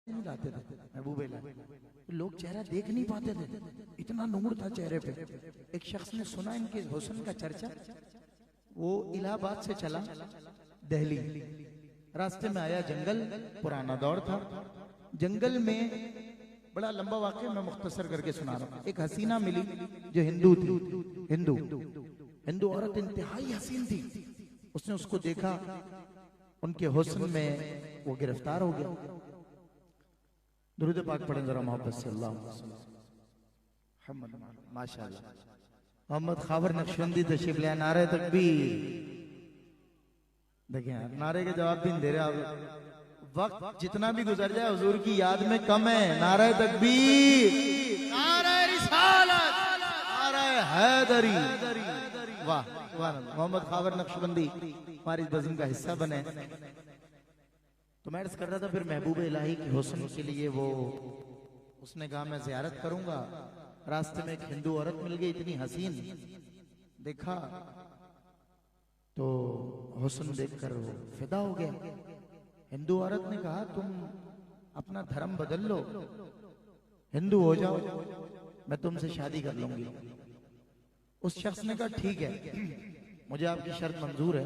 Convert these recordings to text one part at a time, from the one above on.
نہیں لاتے تھے محبوب الہی، لوگ چہرہ دیکھ نہیں پاتے تھے، اتنا نور تھا چہرے پہ۔ ایک شخص نے سنا ان کے حسن کا چرچا، وہ الہ آباد سے چلا دہلی، راستے میں آیا جنگل، پرانا دور تھا، جنگل میں بڑا لمبا واقعہ میں مختصر کر کے سنا رہا ہوں۔ ایک حسینہ ملی جو ہندو تھی، ہندو عورت انتہائی حسین تھی، اس نے اس کو دیکھا، ان کے حسن میں وہ گرفتار ہو گیا۔ درود پاک پڑھیں ذرا محبت سے، اللہ محمد ماشاءاللہ۔ محمد خاور نقشبندی تشریف لے، نعرہ تکبیر۔ دیکھیں یار، نعرے کے جواب بھی نہیں دے رہے آپ، وقت جتنا بھی گزر جائے حضور کی یاد میں کم ہے۔ نعرہ تکبیر، نعرہ رسالت، نعرہ حیدری، واہ واہ۔ محمد خاور نقشبندی ہماری بزم کا حصہ بنے۔ تو میں عرض کر رہا تھا پھر محبوب الہی کے حسن کے لیے وہ، اس نے کہا میں زیارت کروں گا۔ راستے میں ایک ہندو عورت مل گئی اتنی حسین، دیکھا تو حسن دیکھ کر وہ فدا ہو گیا۔ ہندو عورت نے کہا تم اپنا دھرم بدل لو، ہندو ہو جاؤ، میں تم سے شادی کر لوں گی۔ اس شخص نے کہا ٹھیک ہے، مجھے آپ کی شرط منظور ہے،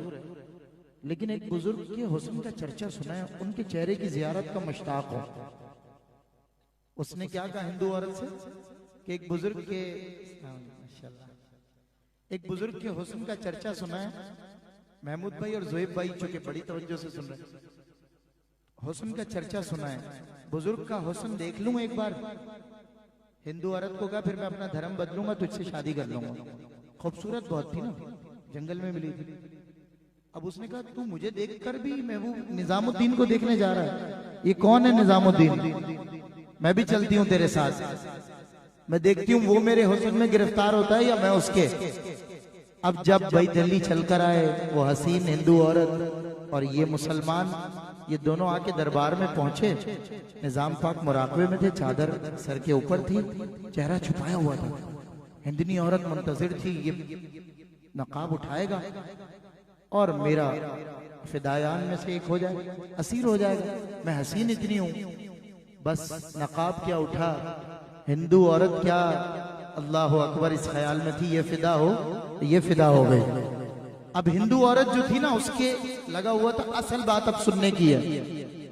لیکن ایک بزرگ کے حسن کا چرچا سنا ہے، ان کے چہرے کی زیارت کا مشتاق ہو۔ اس نے کیا کہا ہندو عورت سے کہ ایک بزرگ کے حسن کا چرچا سنا ہے، محمود بھائی اور زویب بھائی چونکہ بڑی توجہ سے سن رہے، حسن کا چرچا سنا ہے، بزرگ کا حسن دیکھ لوں ایک بار۔ ہندو عورت کو کہا پھر میں اپنا دھرم بدلوں گا، تجھ سے شادی کر لوں گا۔ خوبصورت بہت تھی نا، جنگل میں ملی تھی۔ اب اس نے کہا تو مجھے دیکھ کر بھی محبوب نظام الدین کو دیکھنے جا رہا ہے، یہ کون ہے نظام الدین؟ میں بھی چلتی ہوں تیرے ساتھ، میں دیکھتی ہوں وہ میرے حسن میں گرفتار ہوتا ہے یا میں اس کے۔ اب جب بھائی دلی چل کر آئے، وہ حسین ہندو عورت اور یہ مسلمان، یہ دونوں آ کے دربار میں پہنچے۔ نظام پاک مراقبے میں تھے، چادر سر کے اوپر تھی، چہرہ چھپایا ہوا تھا۔ ہندنی عورت منتظر تھی یہ نقاب اٹھائے گا اور میرا فدایان میں سے ایک ہو جائے گا، اسیر ہو جائے گا، میں حسین اتنی ہوں۔ بس نقاب کیا اٹھا، ہندو عورت کیا اللہ اکبر اس خیال میں تھی یہ فدا ہو، یہ فدا ہو گئی۔ اب ہندو عورت جو تھی نا، اس کے لگا ہوا تھا، اصل بات اب سننے کی ہے،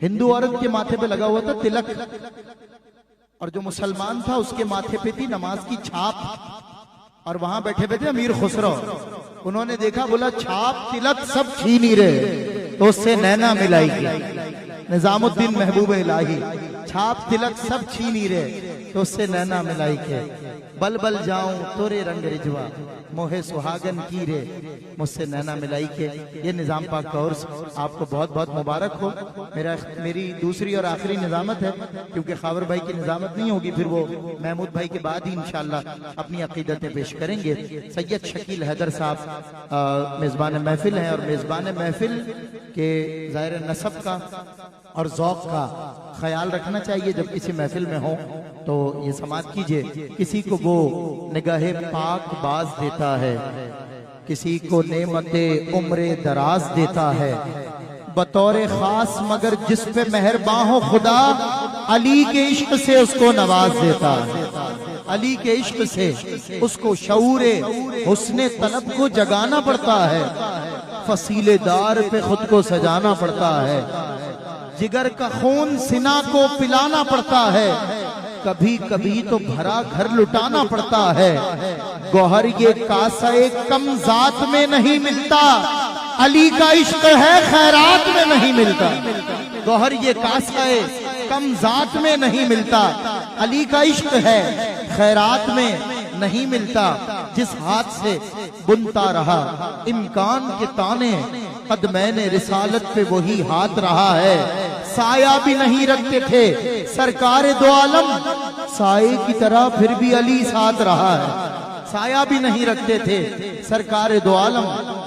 ہندو عورت کے ماتھے پہ لگا ہوا تھا تلک، اور جو مسلمان تھا اس کے ماتھے پہ تھی نماز کی چھاپ، اور وہاں بیٹھے بیٹھے امیر خسرو، انہوں نے دیکھا، بولا چھاپ تلک سب چھین ہی رہے، تو اس سے نینا ملائی گئی۔ نظام الدین محبوب الہی، چھاپ تلک سب چھین ہی رہے، تو اس سے نینا ملائی کے۔ بل بل جاؤں تورے رنگ رجوا، موہ سہاگن کی رے، مجھ سے نینا ملائی کے۔ یہ نظام پاک کا عرس آپ کو بہت بہت مبارک ہو۔ میری دوسری اور آخری نظامت ہے، کیونکہ خاور بھائی کی نظامت نہیں ہوگی، پھر وہ محمود بھائی کے بعد ہی انشاءاللہ اپنی عقیدتیں پیش کریں گے۔ سید شکیل حیدر صاحب میزبان محفل ہیں، اور میزبان محفل کے ظاہر نسب کا اور ذوق کا خیال رکھنا چاہیے جب کسی محفل میں ہوں تو یہ سماعت کیجئے۔ کسی کو وہ نگاہ پاک باز دیتا ہے، کسی کو نعمت عمر دراز دیتا ہے، بطور خاص مگر جس پہ مہرباں ہو خدا، علی کے عشق سے اس کو نواز دیتا ہے، علی کے عشق سے اس کو شعور حسن طلب کو جگانا پڑتا ہے، فصیل دار پہ خود کو سجانا پڑتا ہے، جگر کا خون سنا کو پلانا پڑتا ہے، کبھی کبھی تو بھرا گھر لٹانا پڑتا ہے، گوہر یہ کاسہ کم ذات میں نہیں ملتا، علی کا عشق ہے خیرات میں نہیں ملتا۔ گوہر یہ کاسہ کم ذات میں نہیں ملتا، علی کا عشق ہے خیرات میں نہیں ملتا، جس ہاتھ سے بنتا رہا امکان کے تانے، قدمین رسالت پہ وہی ہاتھ رہا ہے، سایہ بھی نہیں رکھتے تھے سرکار دو عالم، سائے کی طرح پھر بھی علی ساتھ رہا ہے، سایہ بھی نہیں رکھتے تھے سرکار دو عالم،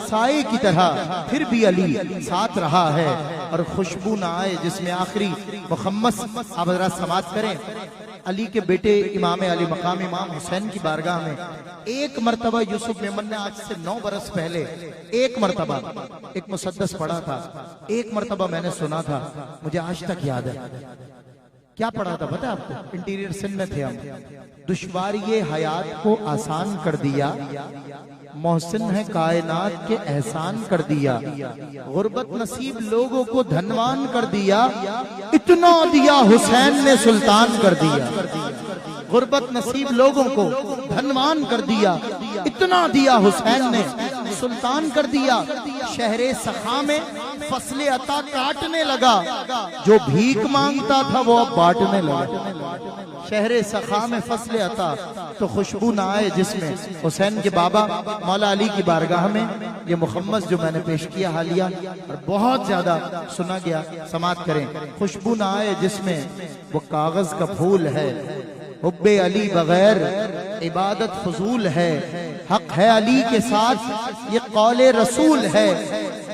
سائے کی طرح پھر بھی علی ساتھ رہا ہے، اور خوشبو نہ آئے جس میں آخری مخمس۔ آپ حضرات سماعت کریں، علی کے بیٹے امام علی مقام امام حسین کی بارگاہ میں ایک مرتبہ یوسف میمن نے آج سے 9 برس پہلے ایک مرتبہ ایک مسدس پڑھا تھا، ایک مرتبہ میں نے سنا تھا، مجھے آج تک یاد ہے۔ کیا پڑھا تھا پتہ آپ کو؟ انٹیریئر سن میں تھے ہم. دشواری یہ حیات کو آسان کر دیا، محسن ہے کائنات کے احسان کر دیا، غربت نصیب لوگوں کو دھنوان کر دیا، اتنا دیا حسین نے سلطان کر دیا. غربت نصیب لوگوں کو دھنوان کر دیا، اتنا دیا حسین نے سلطان کر دیا. شہر سخا میں فصل عطا کاٹنے لگا، جو بھیک مانگتا تھا وہ اب بانٹنے لگا. شہر سخا میں فصل عطا تو خوشبو نہ آئے جس میں. حسین کے بابا مولا علی کی بارگاہ میں یہ مخمس جو میں نے پیش کیا حالیہ اور بہت زیادہ سنا گیا، سماعت کریں. خوشبو نہ آئے جس میں وہ کاغذ کا پھول ہے، حب علی بغیر عبادت فضول ہے، حق ہے علی کے ساتھ یہ قول رسول ہے.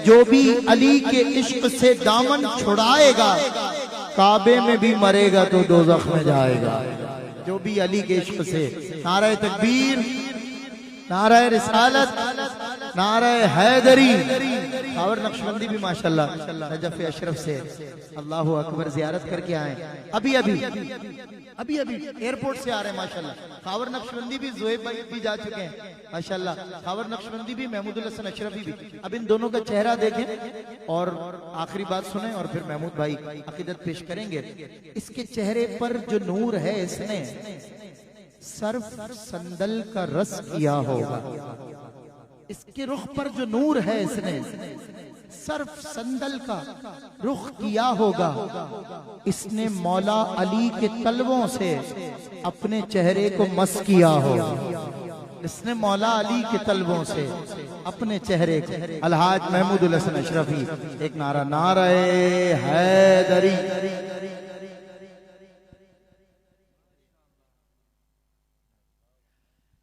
جو بھی علی کے عشق سے دامن چھڑائے گا کعبے میں بھی مرے گا تو دوزخ میں جائے گا. جو بھی علی کے عشق سے. نعرہ تکبیر، نعرہ رسالت، نعرہ حیدری. خاور نقشبندی بھی ماشاءاللہ نجف اشرف سے اللہ اکبر زیارت کر کے آئیں. ابھی ایئرپورٹ سے آ رہے ہیں ماشاءاللہ. خاور نقشبندی بھی زہیب بھائی بھی جا چکے ہیں ماشاءاللہ. خاور نقشبندی بھی، محمود الحسن اشرفی بھی. اب ان دونوں کا چہرہ دیکھیں اور آخری بات سنیں اور پھر محمود بھائی عقیدت پیش کریں گے. اس کے چہرے پر جو نور ہے اس نے صرف سندل کا رس کیا ہوگا. اس کے رخ پر جو نور ہے اس نے صرف سندل کا رخ کیا ہوگا. اس نے مولا علی کے تلووں سے اپنے چہرے کو مس کیا ہوگا. اس نے مولا علی کے تلووں سے اپنے چہرے کو. الحاج محمود الحسن اشرفی. ایک نعرہ، نعرہ حیدری.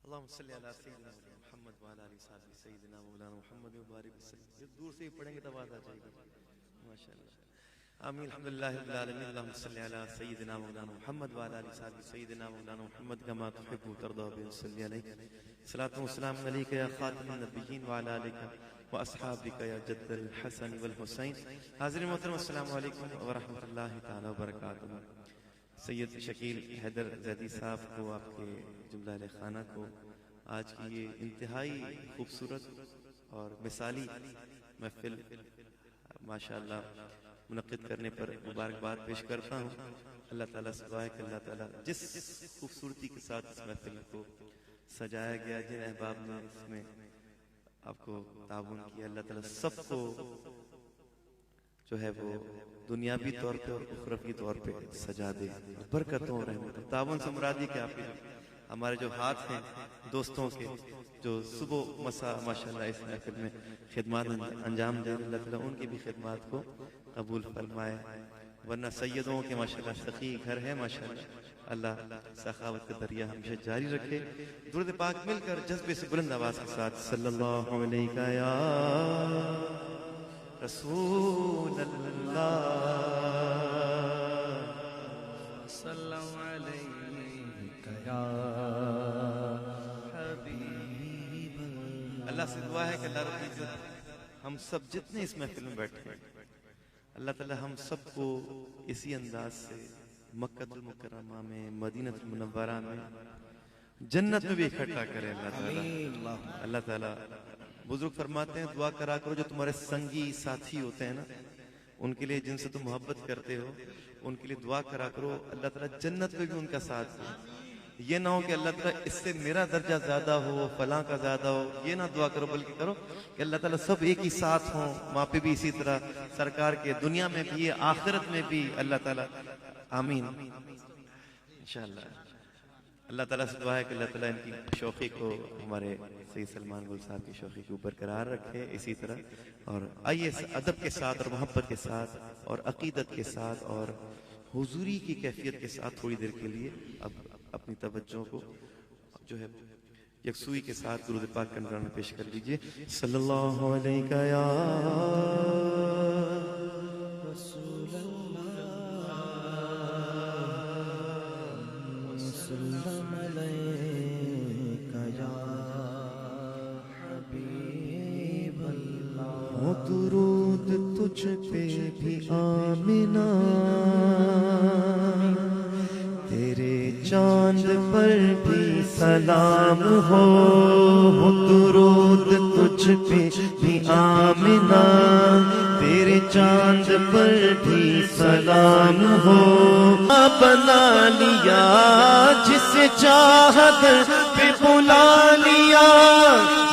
اللہم صلی علی سیدنا محمد وعلی آلہ صحابہ سیدنا مولانا محمد مبارک وسلم. یہ دور سے ہی پڑھیں گے تو آواز آ جائے گی ماشاءاللہ. آمین. الحمدللہ رب العالمین. اللہم صلی علی سیدنا مولانا محمد وعلی آلہ صحابہ سیدنا مولانا محمد کما تحب وترضى وصلی علیہ. صلاۃ و سلام علیک یا خاتم النبیین وعلی آلک واصحابک یا جد الحسن والحسین. حاضرین محترم السلام علیکم ورحمۃ اللہ تعالی وبرکاتہ. سید شکیل حیدر زیدی صاحب کو، آپ کے جملہ اہل خانہ کو آج کی یہ انتہائی خوبصورت اور مثالی محفل ماشاءاللہ منعقد کرنے پر مبارکباد پیش کرتا ہوں. اللہ تعالیٰ سے دعا ہے کہ اللہ تعالیٰ جس خوبصورتی کے ساتھ اس محفل کو سجایا گیا، جن احباب نے اس میں آپ کو تعاون کیا، اللہ تعالیٰ سب کو جو ہے وہ دنیاوی طور پہ اور اخروی طور پہ سجا دے. برکتوں اور رحمتوں. تعاون سے مراد یہ کہ آپ کے ہمارے جو ہاتھ ہیں دوستوں کے جو صبح مساء ماشاءاللہ اس محفل میں خدمات انجام دیں، اللہ تعالیٰ ان کی بھی خدمات کو قبول فرمائے. ورنہ سیدوں کے ماشاءاللہ سخی گھر ہے ماشاءاللہ. اللہ سخاوت کا دریا ہمیشہ جاری رکھے. درود پاک مل کر جذبے سے بلند آواز کے ساتھ صلی اللہ علیہ یا رسول اللہ صلی اللہ علیہ یا حبیب اللہ. اللہ سے دعا ہے کہ اللہ رب العزت ہم سب جتنے اس محفل میں بیٹھے ہیں، اللہ تعالی ہم سب کو اسی انداز سے مکہ المکرمہ میں، مدینہ المنورہ میں، جنت میں بھی اکٹھا کرے. اللہ تعالی بزرگ فرماتے ہیں دعا کرا کرو جو تمہارے سنگی ساتھی ہوتے ہیں نا، ان کے لیے جن سے تم محبت کرتے ہو ان کے لیے دعا کرا کرو اللہ تعالیٰ جنت میں بھی ان کا ساتھ دے. یہ نہ ہو کہ اللہ تعالیٰ اس سے میرا درجہ زیادہ ہو، فلاں کا زیادہ ہو، یہ نہ دعا کرو، بلکہ کرو کہ اللہ تعالیٰ سب ایک ہی ساتھ ہوں. وہاں پہ بھی اسی طرح سرکار کے دنیا میں بھی آخرت میں بھی اللہ تعالیٰ. آمین انشاءاللہ. اللہ تعالیٰ سے دعا ہے کہ اللہ تعالیٰ ان کی شوقی کو، ہمارے سید سلمان گل صاحب کی شوقی کو برقرار رکھے اسی طرح. اور آئیے ادب کے ساتھ اور محبت کے ساتھ اور عقیدت کے ساتھ اور حضوری کی کیفیت کے ساتھ تھوڑی دیر کے لیے اب اپنی توجہ کو جو ہے یکسوئی کے ساتھ درود پاک کا نذرانہ پیش کر لیجئے. صلی اللہ علیہ یا رسول اللہ وسلم علیہ یا حبیب اللہ. درود تجھ پہ بھی آمینہ چاند پر بھی سلام ہو درود تجھ پہ بھی آمنہ تیرے چاند پر بھی سلام ہو بنا لیا جسے چاہت پہ بلا لیا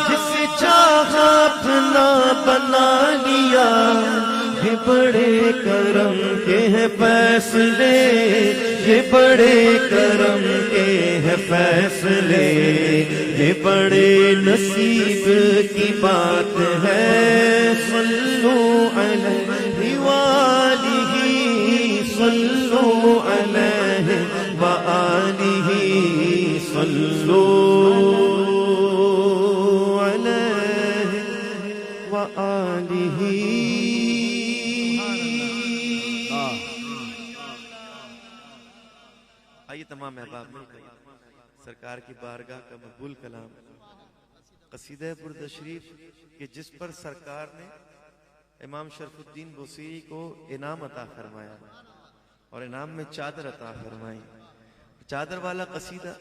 جسے چاہا اپنا بنا لیا یہ بڑے کرم کے ہیں فیصلے یہ بڑے کرم کے ہیں فیصلے یہ بڑے نصیب کی بات ہے صلو علیہ وآلہ صلو علیہ وآلہ صلو علیہ وآلہ آئیے تمام احباب مل کر سرکار کی بارگاہ کا مقبول کلام قصیدہ برد شریف کہ جس پر سرکار نے امام شرف الدین بوصیری کو انعام عطا فرمایا اور انعام میں چادر عطا فرمائی چادر والا قصیدہ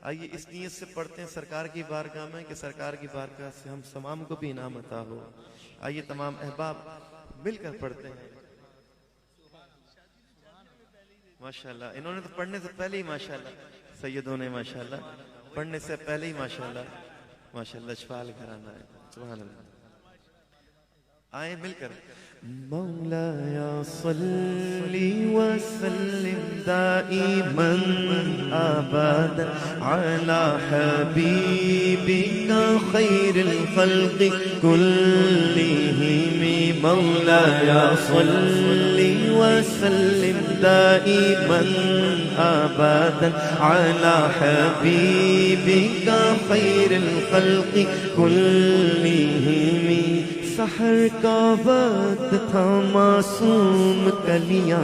آئیے اس نیت سے پڑھتے ہیں سرکار کی بارگاہ میں کہ سرکار کی بارگاہ سے ہم تمام کو بھی انعام عطا ہو آئیے تمام احباب مل کر پڑھتے ہیں ماشاءاللہ انہوں نے تو پڑھنے سے پہلے ہی ماشاءاللہ سیدوں نے ماشاءاللہ پڑھنے سے پہلے ہی ماشاءاللہ اشفال گھرانا ہے سبحان اللہ آئیں مل کر مولاي صل وسلم دائما ابدا على حبيبك خير الخلق كلهم مولاي صل وسلم دائما ابدا على حبيبك خير الخلق كلهم سحر کا وقت تھا معصوم کلیاں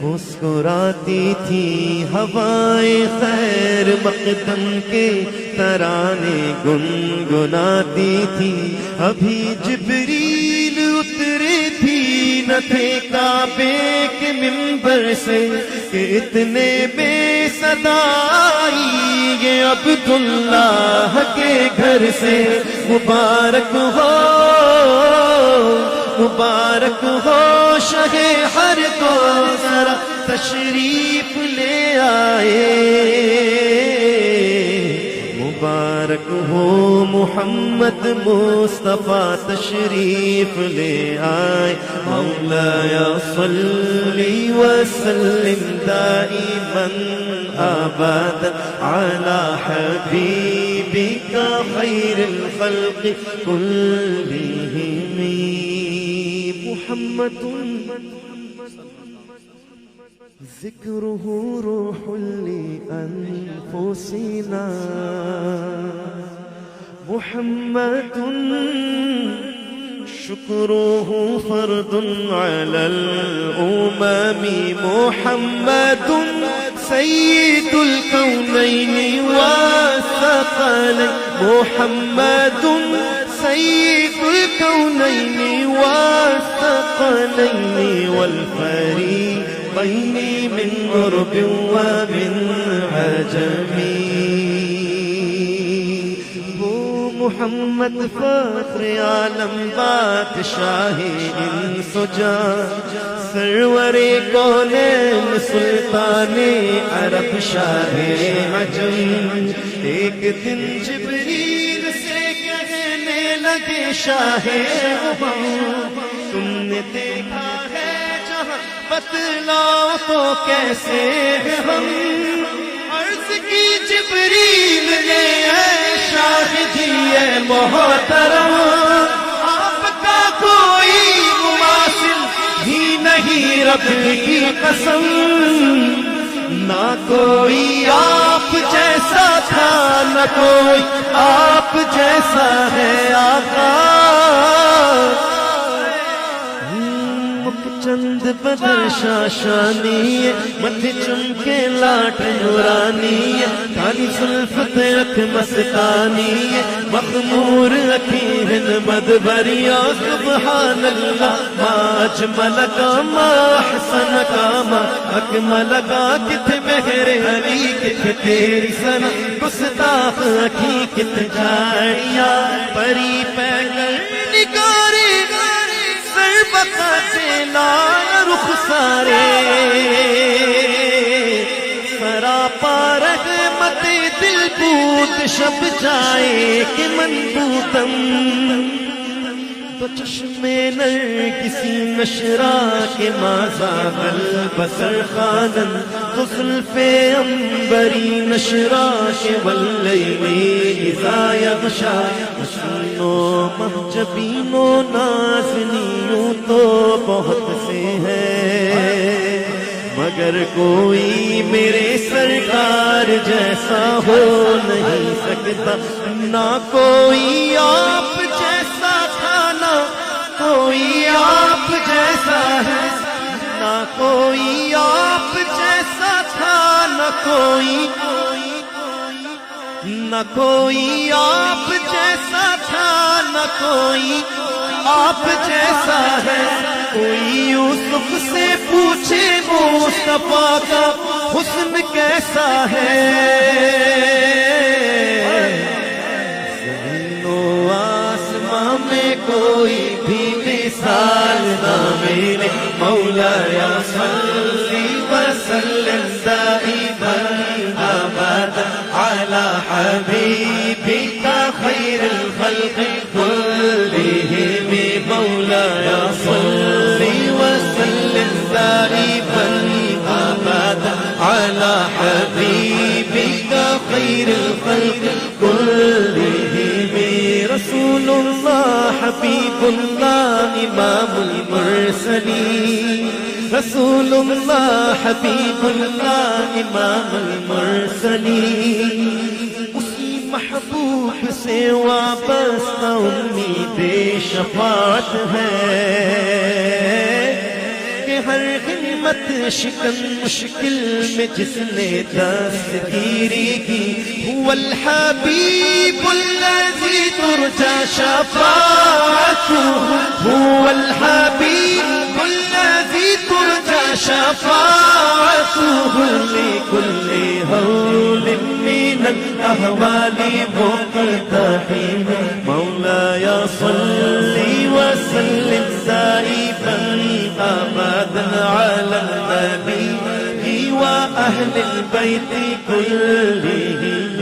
مسکراتی تھی ہوائیں خیر مقدم کے ترانے گنگناتی تھی ابھی جبریل اترے تھی نہ تھے کعبے کے منبر سے کہ اتنے بے صدا آئی یہ عبداللہ کے گھر سے مبارک ہو شہ ہر کو ذرا تشریف لے آئے مبارک ہو محمد مصطفیٰ تشریف لے آئے مولاي صل وسلم دائما ابدا على حبيبك خير الخلق كلهم محمد ذكره روح لأنفسنا محمد شكره فرض على الأمم محمد سيد الكونين والثقلين محمد سيد الكونين والثقلين والفريقين من غرب ومن عجم محمد فخر عالم بادشاہ انس و جان سرور کونین سلطان عرب شاہ عجم ایک دن جبریل سے کہنے لگے شاہ تم نے دیکھا ہے جہاں بتلاؤ تو کیسے ہم عرض کی جبریل نے شاہدی ہے محترم آپ کا کوئی مماثل ہی نہیں رب کی قسم نہ کوئی آپ جیسا تھا نہ کوئی آپ جیسا ہے آقا چند بدر شاشانی متھے چمکے لاٹ نورانی کالی زلفت اک مستانی مخمور اکھیرن مدبریا سبحان اللہ ما اجمل کا ما احسن کا ما اکمل کا کت مہر علی کت تیری سنا گستاخ اکھی کت جاڑیا پری پیگر نگاری سر بقاتے لال رخ سارے سراپا رحمت دل بود شب جائے کہ منبوتم تو چشم نر کسی نشرا کے مازاغ البصر خانن تو زلف عنبری نشرا کے واللیل اذا یغشا حسن و محجبین و نازنیوں تو بہت سے ہیں مگر کوئی میرے سرکار جیسا ہو نہیں سکتا نہ کوئی آپ جیسا تھا نہ کوئی آپ جیسا ہے نہ کوئی آپ جیسا تھا نہ کوئی آپ جیسا تھا نہ کوئی آپ جیسا ہے کوئی یوسف سے پوچھے مصطفیٰ کا حسن کیسا ہے زمین و آسمان میں کوئی بھی مثال نہ ملے مولایا صلی وسلم دائما ابدا على حبيبك خير الخلق كلهم مولاي صل وسلم دائما ابدا على حبيبك خير الخلق كلهم رسول الله حبيب الله امام المرسلين رسول اللہ حبیب اللہ امام المرسلین اسی محبوب سے وابستہ امید شفاعت ہے کہ ہر ہمت شکن مشکل میں جس نے دستگیری کی هو الحبیب الذی ترجى شفاعته هو الحبیب الذی ترجى شفاعته لكل هول من الأهوال مقتحم مولاي صل وسلم دائما أبدا على النبي وأهل البيت كلهم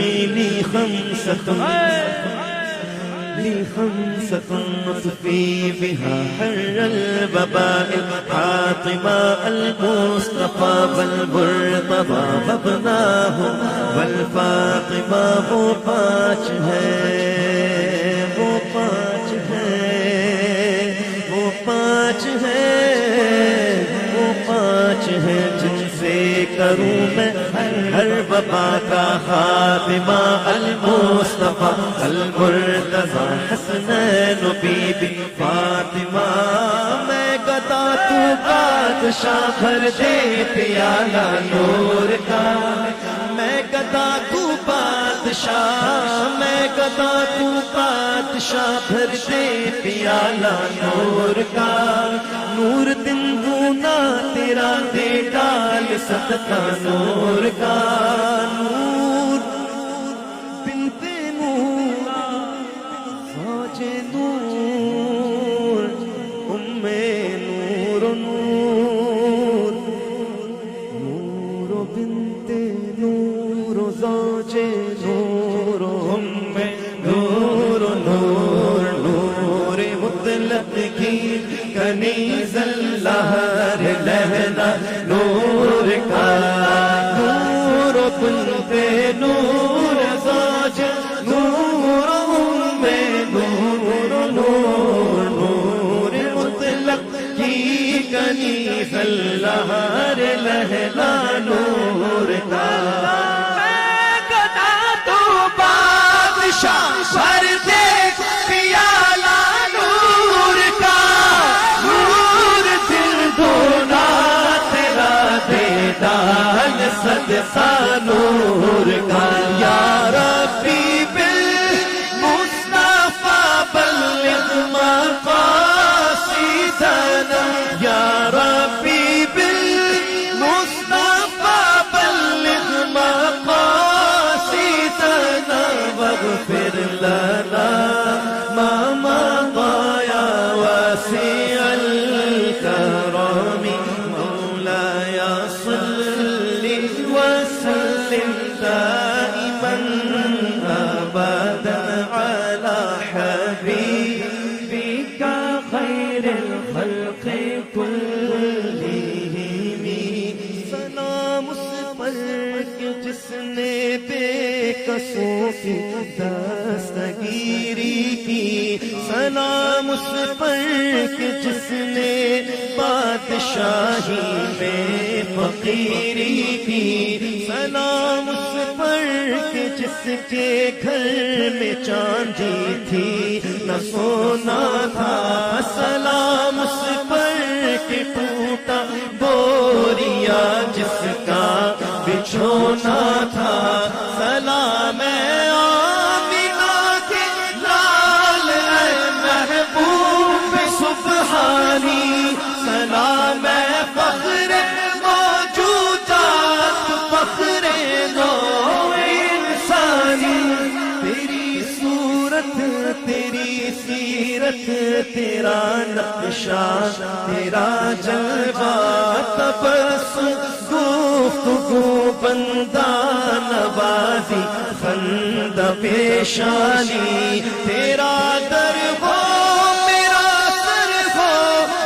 لي خمسة نطفي بها حر البباء فاطمة المصطفى والمرتضى وابناه والفاطمة وہ پانچ ہے وہ پانچ ہے وہ پانچ ہے وہ پانچ ہے جن سے کروں میں ہر وبا کا خاتمہ المصطفیٰ المرتضی حسنین بی بی فاطمہ میں گدا تو بادشاہ بھر دے پیالہ نور کا میں گدا تو بادشاہ میں گدا تو بادشاہ بھر دے پیالہ نور کا نور دن دونا تیرا دے ڈال صدقہ نور کا نور بنت نور زوج نور ام نور نور نور بنت نور زوج نور ام نور نور نور مطلق کی کنیز اللہ لہنا نور کا نور بنت نور زوج نور ام نور نور نور مطلق کی کنیز اللہ لہنا نور کا گدا تو بادشاہ بھر دے پیالہ نور کا نور دل دو صدقہ نور کا یا ربی بالمصطفیٰ بلغ مقاصدنا یا ربی بالمصطفیٰ بلغ مقاصدنا واغفر لنا ما مضى يا واسع الكرم مولاي صل وسلم دائما ابدا على حبيبك خير الخلق كلهم سلام اس پر جس نے بے قصوں کی دستگیری کی سلام اس پر جس نے بادشاہی میں فقیری کی سلام اس پر جس کے گھر میں چاندی تھی نہ سونا تھا سلام اس پر ٹوٹا بوریا جس کا بچھونا تھا سلام آمینہ کے لال اے محبوب سبحانی سلام فخر موجودات فخر نو انسانی تیری صورت تیری سیرت تیرا نقشہ تیرا جلوہ تبسم گفتگو بندہ نوازی خند پیشانی تیرا در ہو میرا سر ہو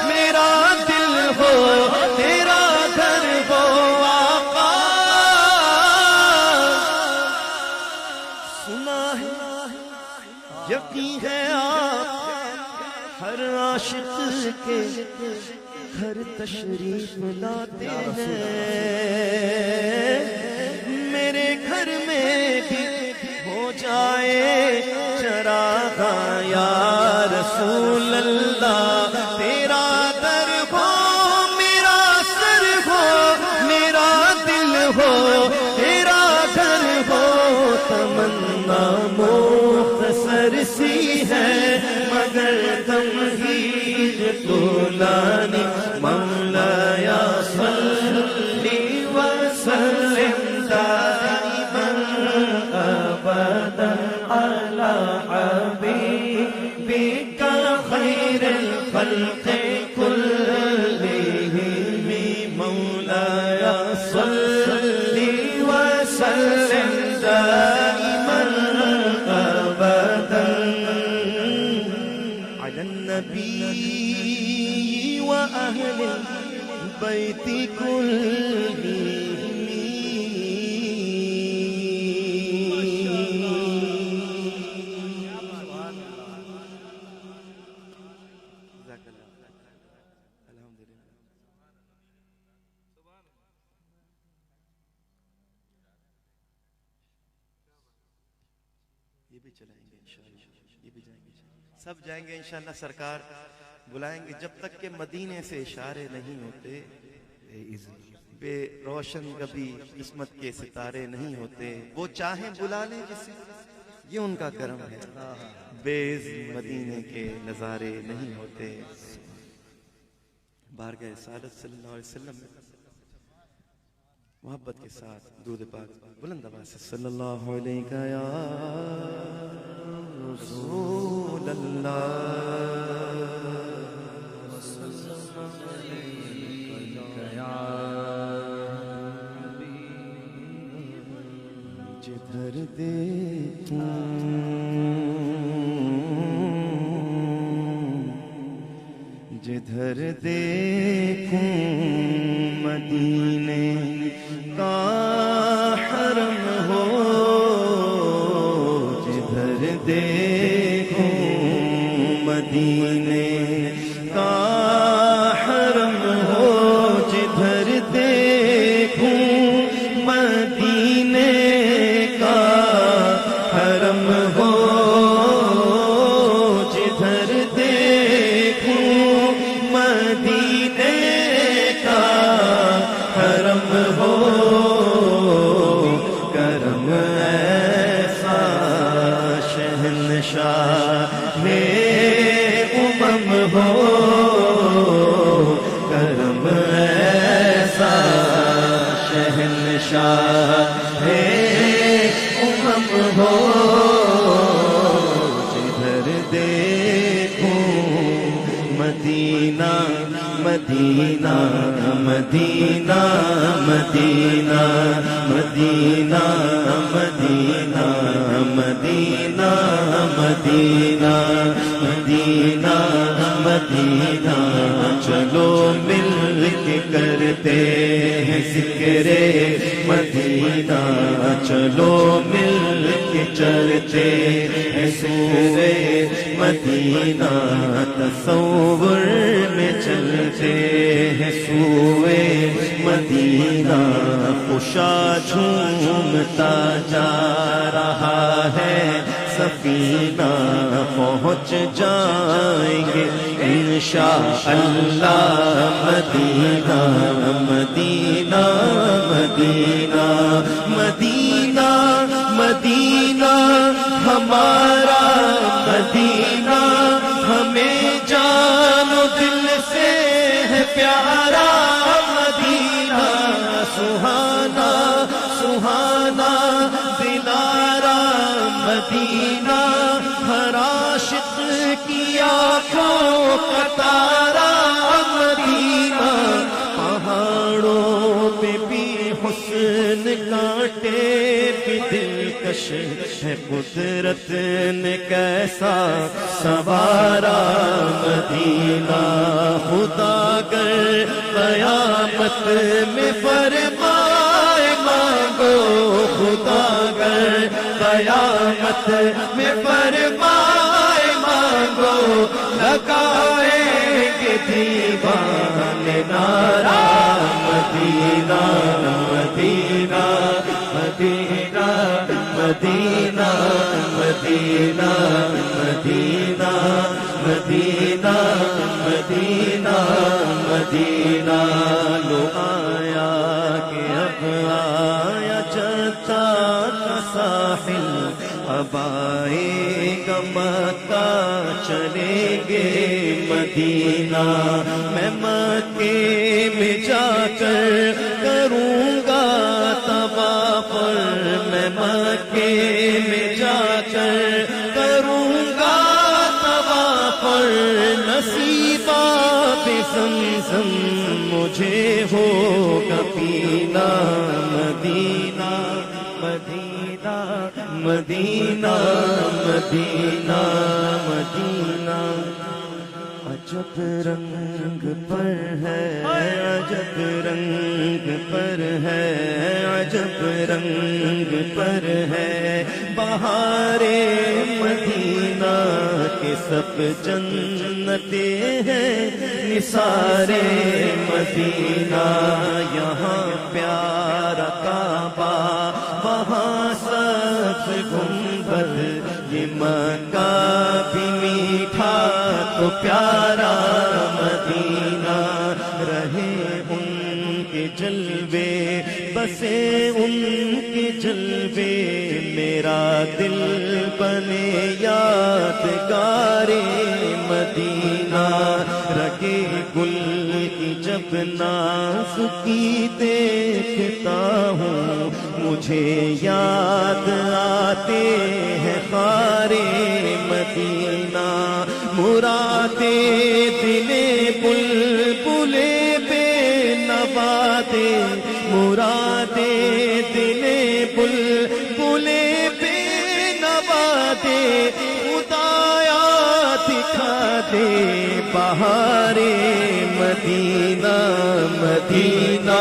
میرا دل ہو تیرا گھر ہو آقا سنا ہے یقین ہے آپ ہر عاشق کے گھر تشریف لاتے ہیں میرے گھر میں بھی ہو جائے چراغ یا رسول اللہ تیرا در ہو میرا سر ہو میرا دل ہو تیرا گھر ہو تمنا مختصر سی ہے مگر تمہید طولانی مولاي صل وسلم دائما ابدا على حبيبك خير الخلق كلهم مولاي صل وسلم دائما ابدا على النبي وأهل البيت كلهم یہ بھی چلائیں گے انشاءاللہ یہ بھی جائیں گے سب جائیں گے انشاءاللہ سرکار بلائیں گے جب تک کہ مدینے سے اشارے نہیں ہوتے بے روشن کبھی قسمت کے ستارے نہیں ہوتے وہ چاہیں بلا لیں جسے یہ ان کا کرم ہے بیز مدینے کے نظارے نہیں ہوتے بارگاہ سعادت صلی اللہ علیہ وسلم محبت کے ساتھ درود پاک بلند آواز سے صلی اللہ علیہ یا رسول اللہ جدھر دیکھوں جدھر دیکھوں مدینے کا حرم ہو جدھر دیکھوں مدینے کا حرم ہو جدھر دیکھوں مدینے کا حرم ہو جدھر دیکھوں مدینے کا حرم ہے ہو جدھر دیکھوں مدینہ مدینہ مدینہ مدینہ مدینہ مدینہ مدینہ مدینہ مدینہ مدینہ چلو مل کے کرتے ہیں ذکر مدینہ چلو مل کے چلتے ہیں سورے مدینہ تصور میں چلتے ہیں سوئے مدینہ خوشا جھومتا جا رہا ہے سفینہ پہنچ جائیں گے انشاءاللہ مدینہ مدینہ مدینہ مدینہ مدینہ ہمارا مدینہ ہمیں جان و دل سے ہے پیارا مدینہ سہانا سہانا دلارا مدینہ ہر عاشق کی آنکھوں کا تارا مدینہ پہاڑوں پہ بھی حسن کانٹے بھی دلکش ہے قدرت نے کیسا سوارا مدینہ خدا گر قیامت میں فرمائے مانگو خدا گر قیامت میں فرمائے مانگو لگائیں گے دیوانے نعرہ مدینہ مدینہ مدینہ مدینہ مدینہ مدینہ مدینہ مدینہ مدینہ لو آیا کہ اب آیا جدہ کا ساحل اب آئے گا مکہ چلیں گے مدینہ میں مکے میں جا کر کروں گا طواف میں مکے میں جا کر کروں گا طواف نصیبہ بے زمزم مجھے ہوگا پینا مدینہ مدینہ مدینہ مدینہ مدینہ عجب رنگ پر ہے عجب رنگ پر ہے عجب رنگ پر ہے بہار مدینہ کے سب جنتے ہیں نثار مدینہ یہاں پیارا کعبہ وہاں سب گنبد یہ مکہ بھی میٹھا تو پیارا مدینہ رہے ان کے جلوے بسے ان کے جلوے میرا دل بنے یادگار مدینہ رگے گل کی جب ناز کی دیکھتا ہوں مجھے یاد آتے ہیں خارے مدینہ مرادے دلے بلبلے بے نوادے مرادے دلے بلبلے بے نوادے خدایا دکھا دے بہارے مدینہ مدینہ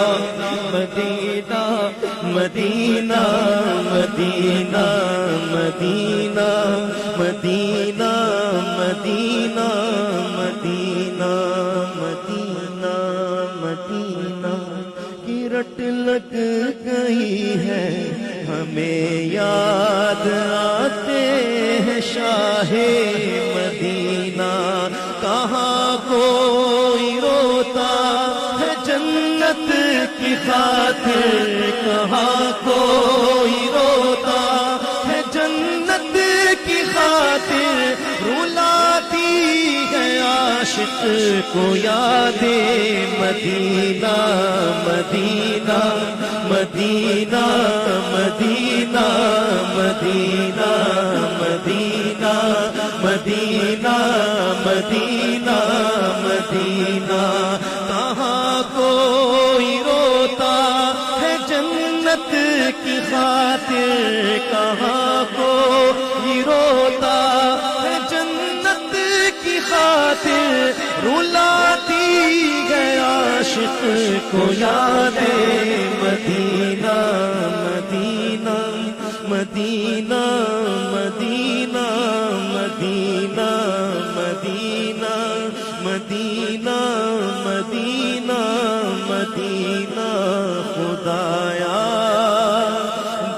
مدینہ مدینہ مدینہ مدینہ مدینہ مدینہ مدینہ مدینہ مدینہ کی رٹ لگ گئی ہے ہمیں یاد آتے ہیں شاہ مدینہ کہاں کوئی روتا ہے جنت کی خاطر کہاں کوئی روتا ہے جنت کی خاطر رلاتی ہے عاشق کو یاد مدینہ مدینہ مدینہ مدینہ مدینہ مدینہ مدینہ مدینہ مدینہ کہاں کوئی روتا ہے جنت کی خاطر کہاں کوئی روتا ہے جنت کی خاطر رلاتی ہے عاشق کو یاد مدینہ مدینہ مدینہ مدینہ مدینہ مدینہ مدینہ مدینہ مدینہ خدایا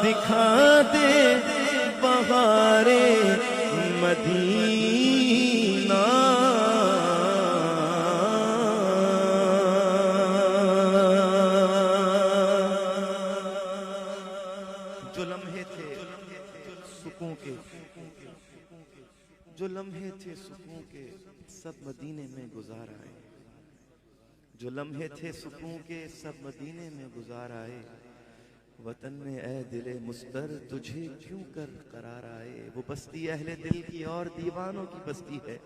دکھا دے بہارے مدینہ جو لمحے تھے سکون کے جو لمحے تھے سکون کے سب مدینے میں گزار آئے جو لمحے تھے سکون کے سب مدینے میں گزار آئے وطن میں اے دل مصبر تجھے کیوں کر قرار آئے وہ بستی اہل دل کی اور دیوانوں کی بستی ہے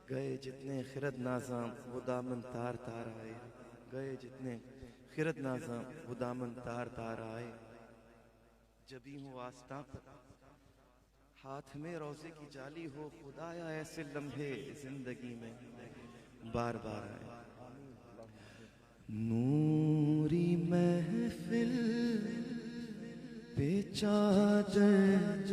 گئے جتنے خرد نازاں وہ دامن تار تار آئے گئے جتنے خرد نازاں وہ دامن تار تار آئے جبھی ہوں آستاں پر ہاتھ میں روزے کی جالی ہو خدایا ایسے لمحے زندگی میں بار بار آئے نوری محفل پہ چادر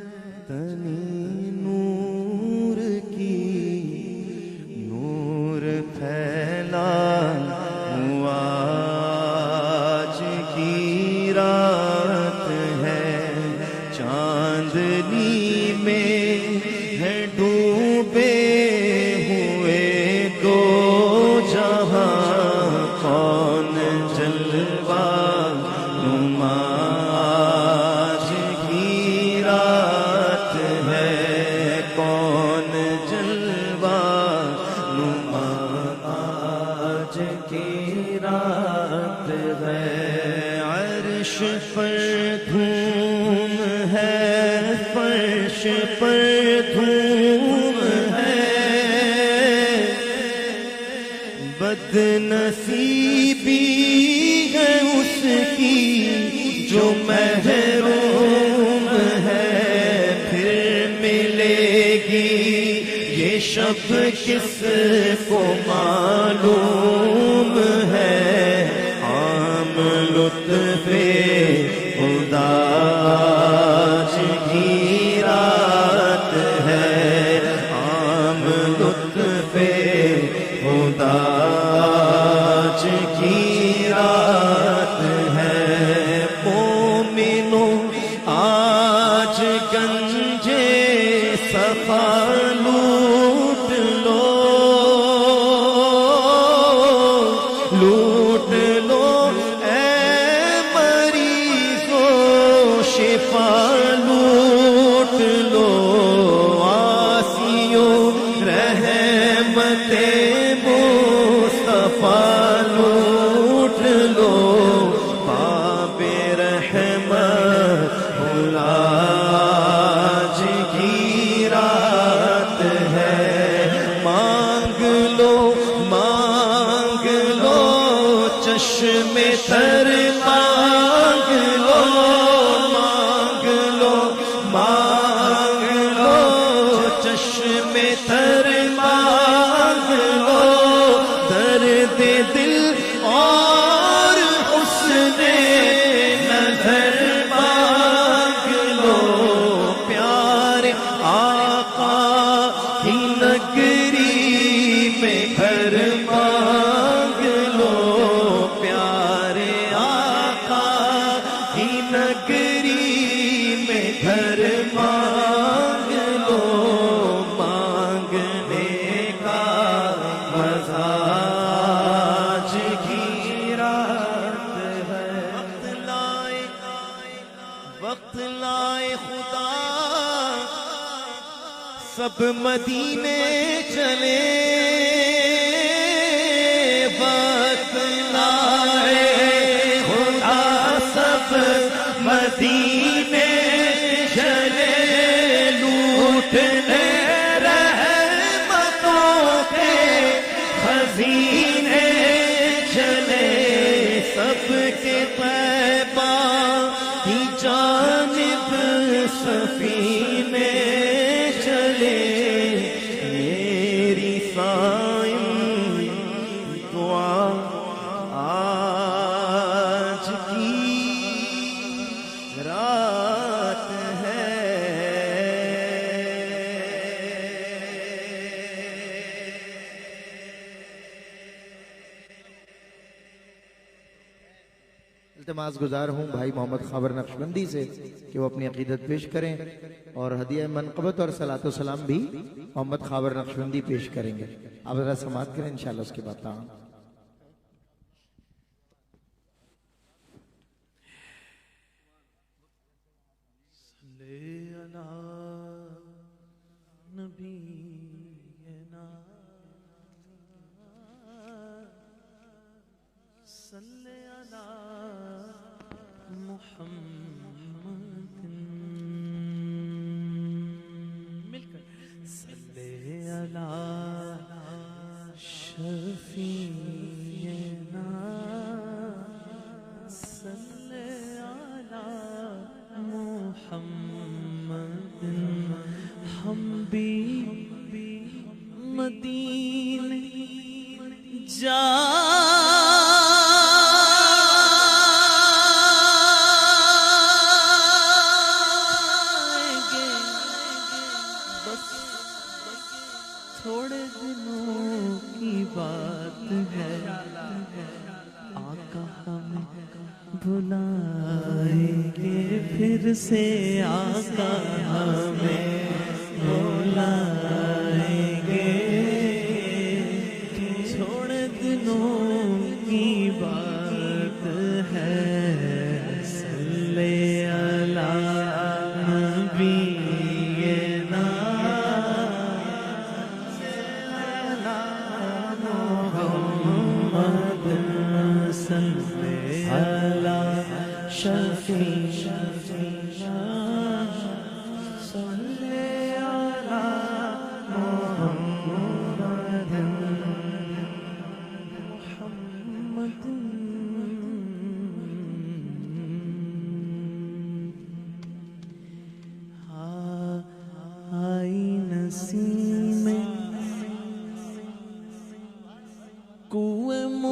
تنی نور کی نور پھیلا ہوا آج کی رات ہے چاندنی میں ہے ڈوبے ہوئے دو جہاں کون جلوہ نما آج کی رات ہے کون جلوہ نما آج کی رات ہے عرش پر دھوم ہے فرش پر دھوم ہے بد نصیبی ہے اس کی جو محروم ہے پھر ملے گی یہ شب کس کو معلوم ہے عام لطف خدا آج کی رات ہے عام لطف خدا آج کی رات ہے مومنوں آج گنجے صفا لوٹ لو لوٹ لو اے مریضوں شفا لوٹ لو آسیوں رحمت مصطفیٰ لوٹ لو باب رحمت آج کی رات ہے مانگ لو چشم تر مانگ لو چشم تر مانگ لو درد دل اور حسن نظر مانگ لو پیارے آقا کی نگری میں گھر مانگ لو پیارے آقا کی نگری میں گھر مانگ لو مانگنے کا مزہ آج کی رات ہے وقت لائے خدا سب مدینے چلے خدا سب مدینے چلے لوٹنے رحمتوں کے خزینے چلے سب کے طیبہ کی جانب سفینے چلے میری صائم دعا آج کی رات ہے التماس گزار ہوں بھائی محمد خاور نقشبندی سے کہ وہ اپنی عقیدت پیش کریں اور ہدیہ منقبت اور صلاۃ و سلام بھی محمد خاور نقشبندی پیش کریں گے. آپ ذرا سماعت کریں انشاءاللہ اس کے بعد تعاون. ہم بھی مدینے جائیں گے بس تھوڑے دنوں کی بات ہے آقا ہمیں بلائیں گے پھر سے آقا ہمیں بلائیں گے تھوڑے دنوں کی بات ہے صلی علی نبینا محمد صلی علی شفیع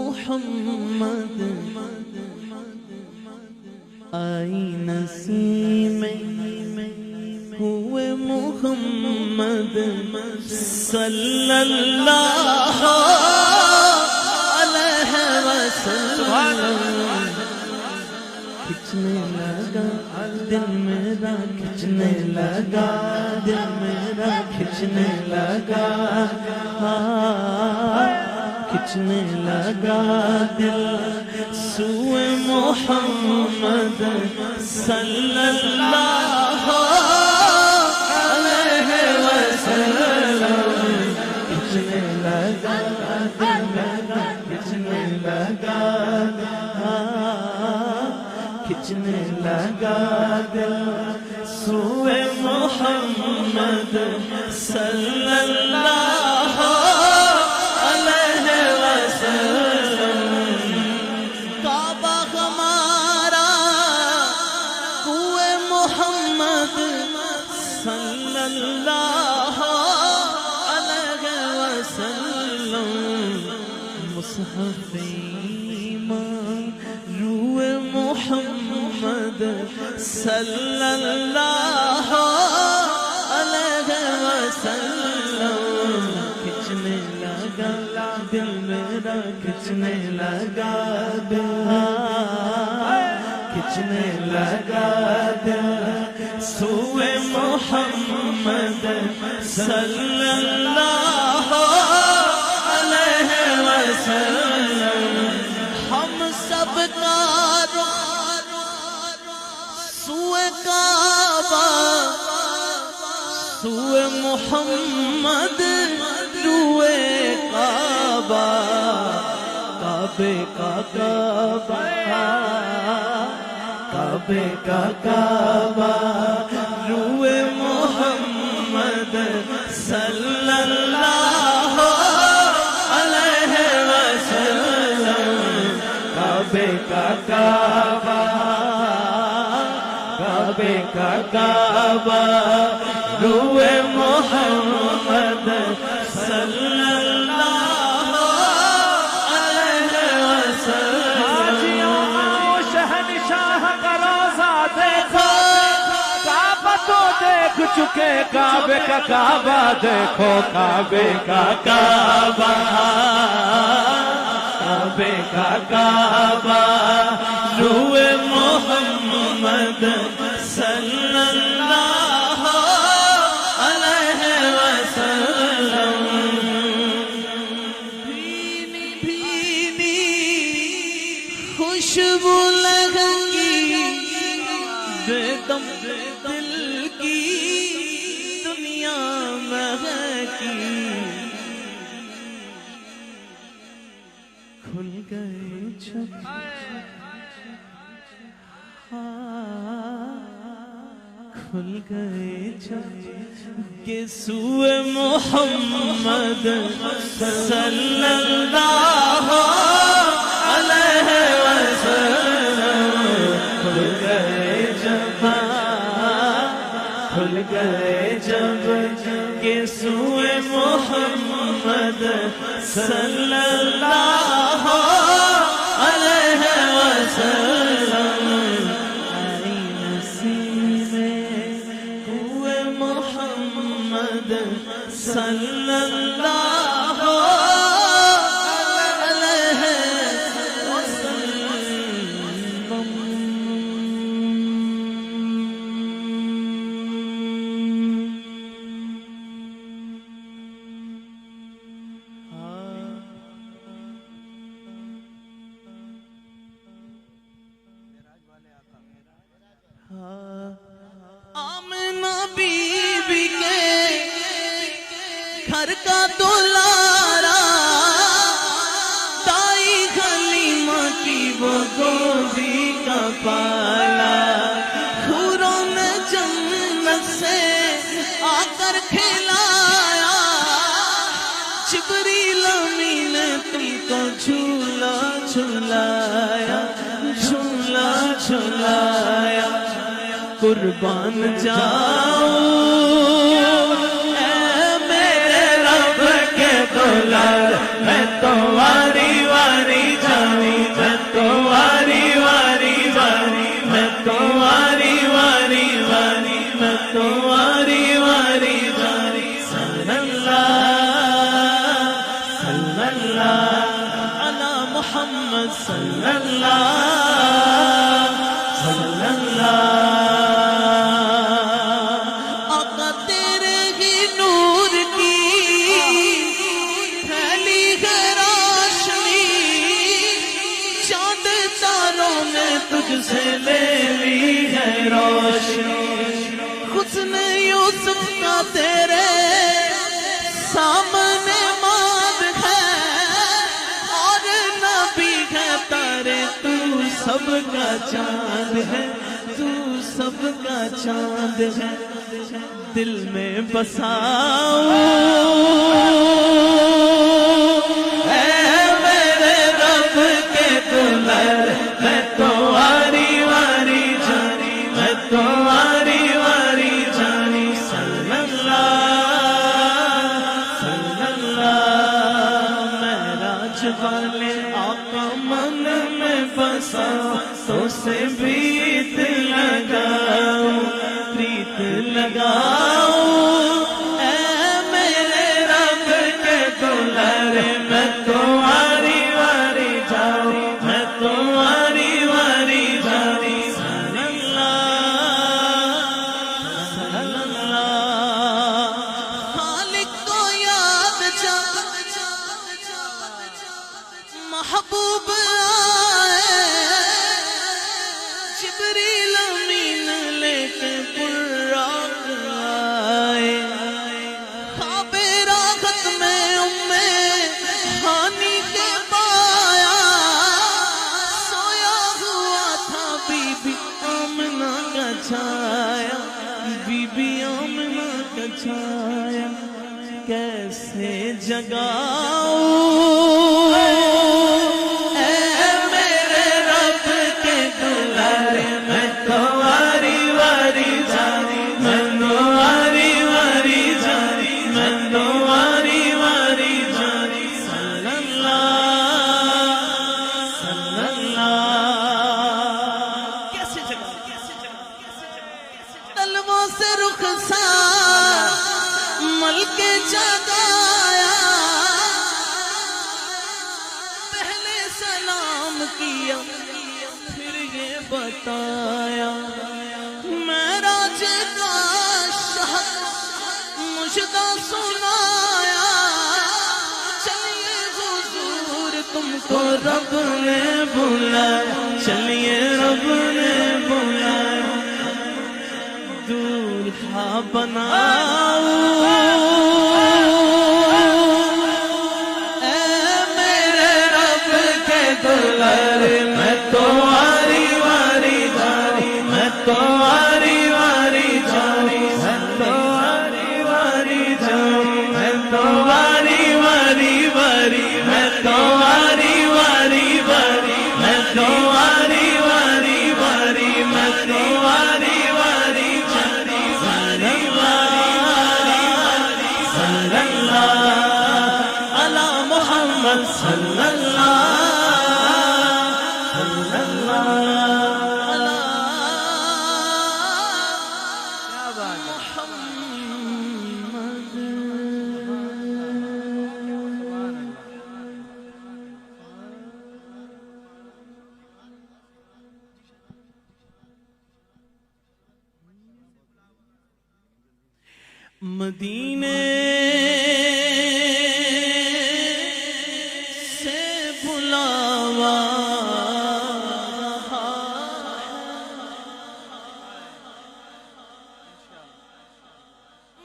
محمد آئی نسیم ہوئے محمد صلی اللہ علیہ وسلم کھچنے لگا دل میرا کھچنے لگا دل میرا کھچنے لگا کھچنے لگا دل سوئے محمد صلی اللہ علیہ وسلم کھچنے لگا دل میرا کھچنے لگا کھچنے لگا دل سوئے محمد صلی اللہ کعبہ ہمارا کوئے محمد صلی اللہ علیہ وسلم مصحف ایمان روئے محمد صلی اللہ علیہ وسلم کھچنے لگا دل میرا کھچنے لگا دل کھچنے لگا دل سوئے محمد صلی اللہ علیہ وسلم ہم سب کا رخ سوئے کعبہ سوئے محمد روئے کعبہ کعبے کا کعبہ کعبے کا کعبہ روئے محمد صلی اللہ علیہ وسلم کعبے کا کعبہ کعبے کا کعبہ روئے محمد صلی اللہ علیہ وسلم شہنشاہ کا روزہ دیکھو کعبہ تو دیکھ چکے کعبے کا کعبہ دیکھو کعبے کا کعبہ کعبے کا کعبہ روئے محمد صلی اللہ علیہ وسلم بھینی بھینی خوشبو لگی بے دم دل کی دنیا مہکی کھل گئے جب کھل گئے جب کہ سوئے محمد صلی اللہ علیہ وسلم کھل گئے جب کھل گئے جب کہ سوئے محمد صلی اللہ علیہ وسلم آئی نسیمِ کوئے محمد صلی اللہ علیہ آمنہ بی بی کے گھر کا دلارا دائی حلیمہ کی وہ گودی کا پالا حوروں نے جنت سے آ کر کھلایا جبریل امین نے تم کو جھولا جھولایا جھولا جھولایا قربان جاؤں اے میرے رب کے دولار میں تو واری واری جانی میں تو واری واری واری میں تو واری واری واری میں تو واری واری واری صلی اللہ علی محمد صلی اللہ تجھ سے لے لی ہے روشنی حسن یوسف کا تیرے سامنے ماد ہے اور نبی ہے تارے تو سب کا چاند ہے تو سب کا چاند ہے دل میں بساؤ اے میرے رب کے دلہر میں تو واری واری جانی میں تو واری واری جانی صلی اللہ معراج والے آقا من میں بسا تو سے بیت لگاؤ پریت لگاؤ اے میرے رب کے دلہر میں تو واری واری جاؤ میں تو واری واری جانی صلی اللہ خالق کو یاد جا محبوب آئے جبریل امین لے کے براق چھایا بی بی آمنہ کا چھایا کیسے جگاؤں اے میرے رب کے دلارے میں تو واری واری جانی میں تو واری واری جانی میں تو واری واری جانی صلی اللہ کیسے جگاؤں طلبوں سے رخسار مل کے جگایا پہلے سلام کیا پھر یہ بتایا معراج کا شہر مجھے سنایا چلیے حضور تم کو رب نے بلایا چلیے رب نے بلایا دولہا بناؤ اے میرے رب کے دلارے میں تو واری واری جانی میں تو واری واری جانی میں تو واری واری جانی میں تو واری واری واری میں تو واری واری واری میں تو واری واری واری میں تو واری واری جانی صلی اللہ علی محمد صلی اللہ مدینے سے بلاوا رہا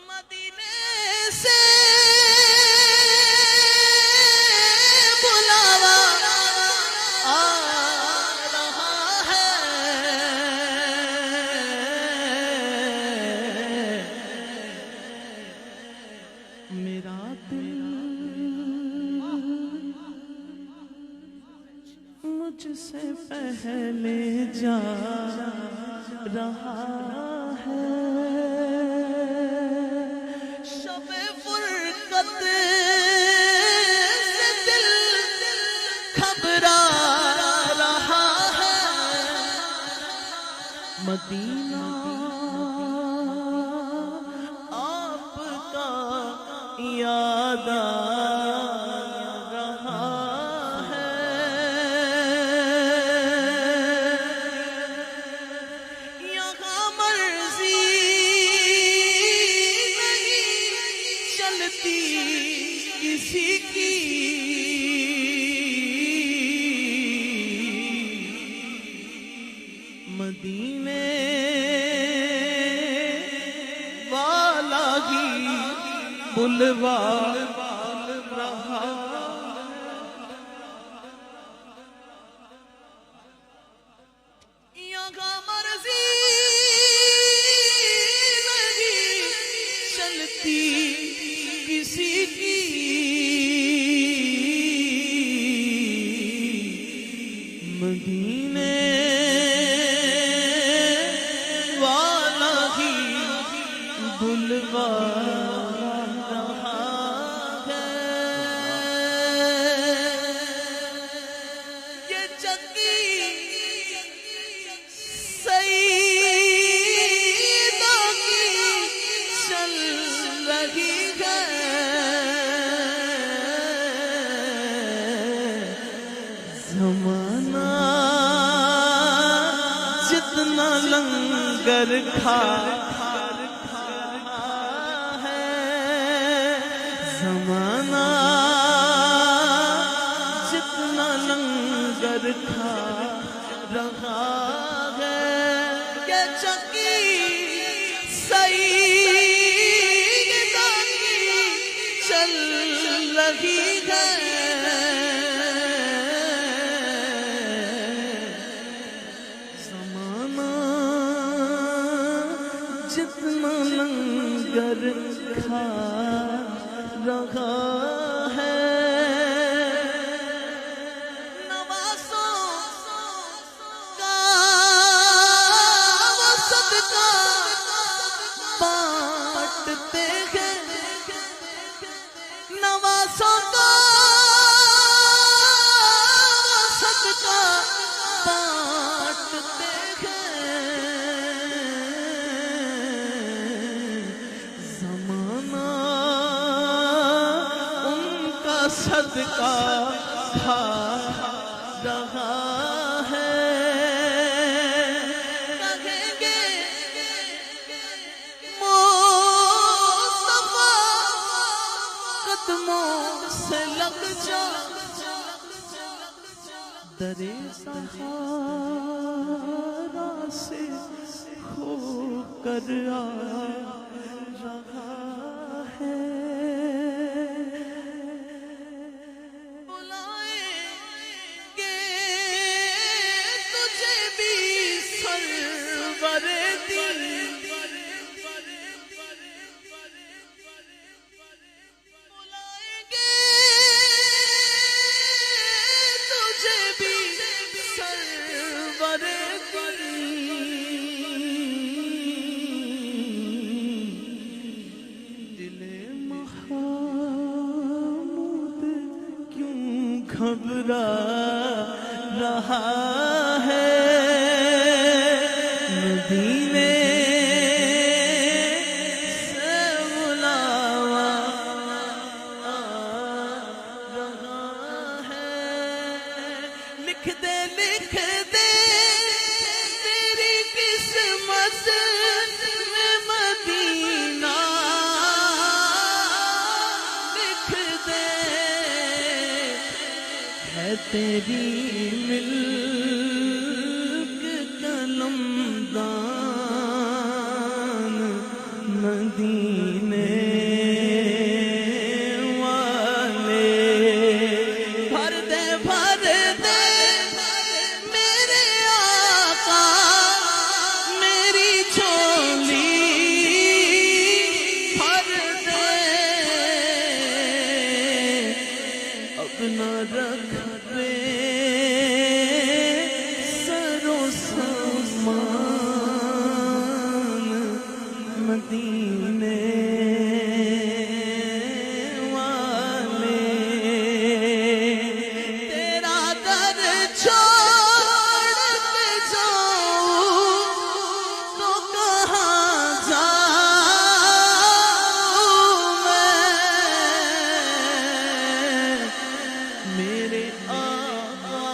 مدینے سے بلاوا آ رہا ہے میرا دل مجھ سے پہلے جا رہا ہے شب فرقت سے دل گھبرا رہا ہے مدینہ آپ کا یاد آ رہا ہے یہاں مرضی نہیں چلتی کسی کی مدینے والا ہی بلوا رہا یہاں مرضی نہیں چلتی کسی کی مدینے والا ہی بلوا زمانہ جتنا لنگر کھا ہے زمانہ جتنا لنگر کھا رہا ہے کہ چکی سیدہ کی چل رہی ہے زمانہ جتنا لنگر کھا رہا ہے نوازوں کا وہ صدقہ بانٹتے ہیں نوازوں کا وہ صدقہ بانٹتے صدقہ کھا رہا ہے کہیں گے مصطفیٰ قدموں سے لگ جا درے سہارا سے ہو کر آ رہا ہے گھبرا رہا ہے مدینے سے بلاوا آ رہا ہے لکھ دے میری قسمت میں مدینہ لکھ دے ہے تیری ملک قلم دان مدینے والے بھر دے میرے آقا میری جھولی بھر دے اب نہ رکھ مدینے والے تیرا در چھوڑ کے جاؤں تو کہاں جاؤں میں میرے آقا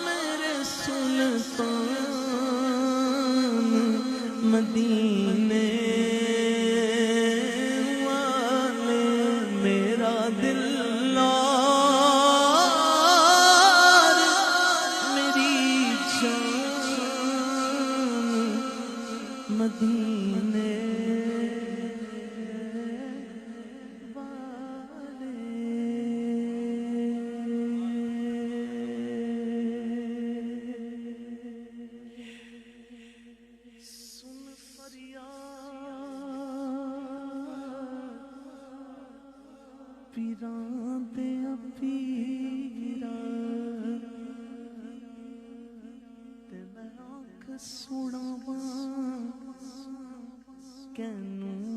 میرے سلطان مدینے والے میرا دل اور میری جان مدینے پیراں دیا پیراں تے میں آنکھ سناواں کینوں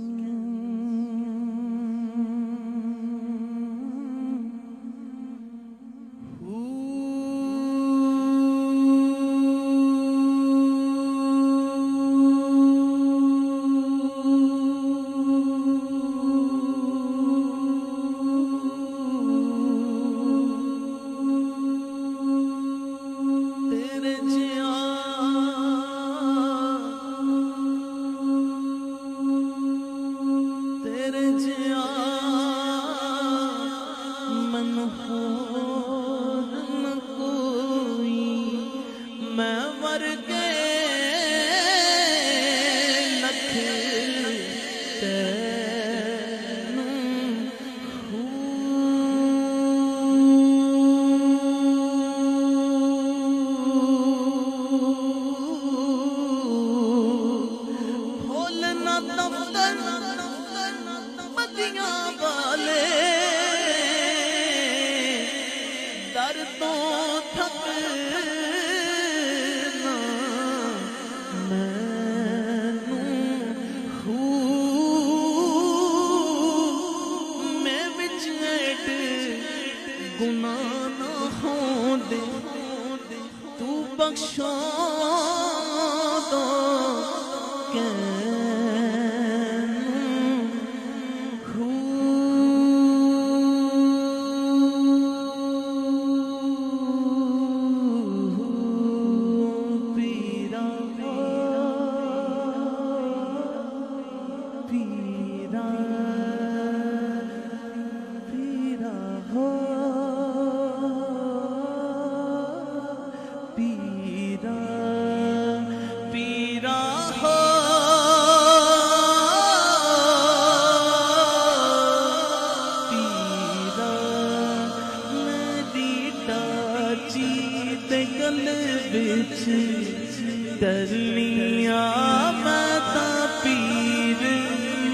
تلیاں میں تا پیر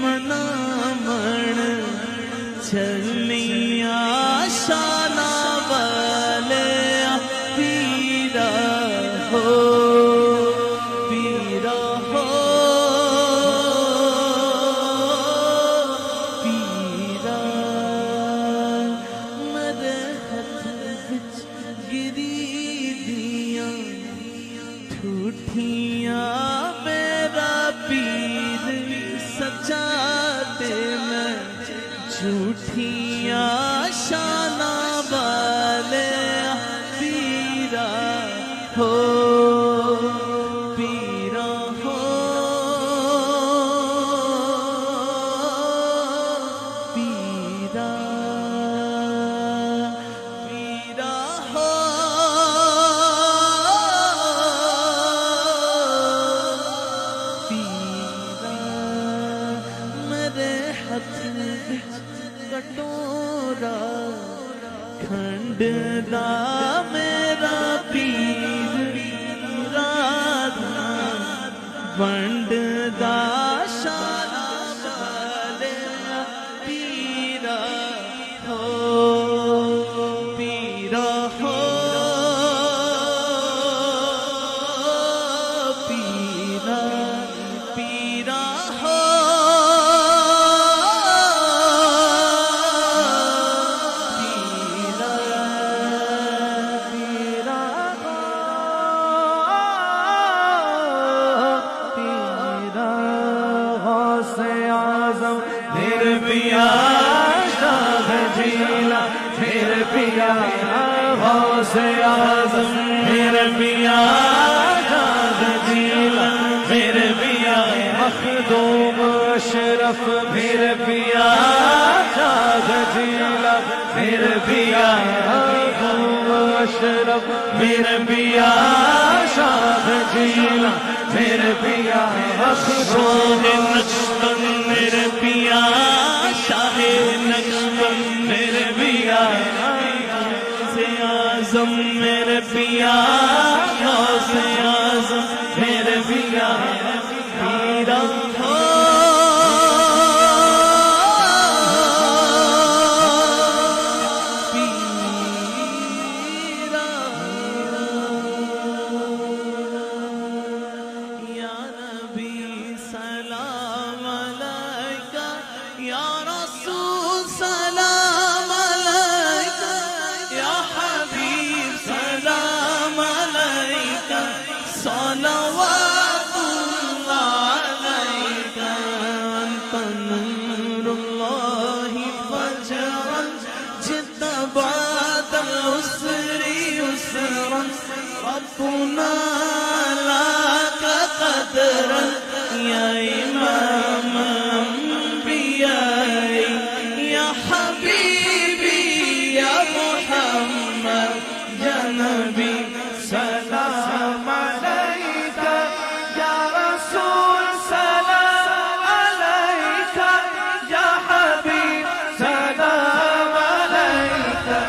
منا من چلیاں شانہ والے پیرا ہو پیرا ہو پیرا میرے ہاتھ وچ گری دیاں ٹھوٹیاں میرا پیر سچا تے میں جھوٹیاں شانہ والے پیرا ہو پیرا ہو پیرا پیرا ہو پیرا میرے ہاتھ وچ کٹورا کھنڈ دا میرا پیر رادا ونڈ دا شانہ والے پیرا ہو پیرا ہو پیرا پیرا ہو میرے پیا شاہ جیلا میرے پیا غوث اعظم میرے پیا شاہ جیلا میرے پیا مخدوم اشرف میرے پیا شاہ جیلا میرے پیا مخدوم اشرف میرے پیا شاہ جیلا میرے پیا مخدوم نقشبند میرے پیا شاہ نقشبند میرے پیا غوث اعظم میرے پیا غوث اعظم میرے پیا پیرا ہو یا نبی سلام علیکہ یا رسول سلام علیکہ یا حبیب سلام علیکہ صلوات اللہ علیکہ انت نور اللہ فجرا جئت بعد العسر یسرا ربنا لك قدرا یا امام انبیاء یا حبیبی یا محمد یا نبی سلام علیکہ یا رسول سلام علیکہ یا حبیب سلام علیکہ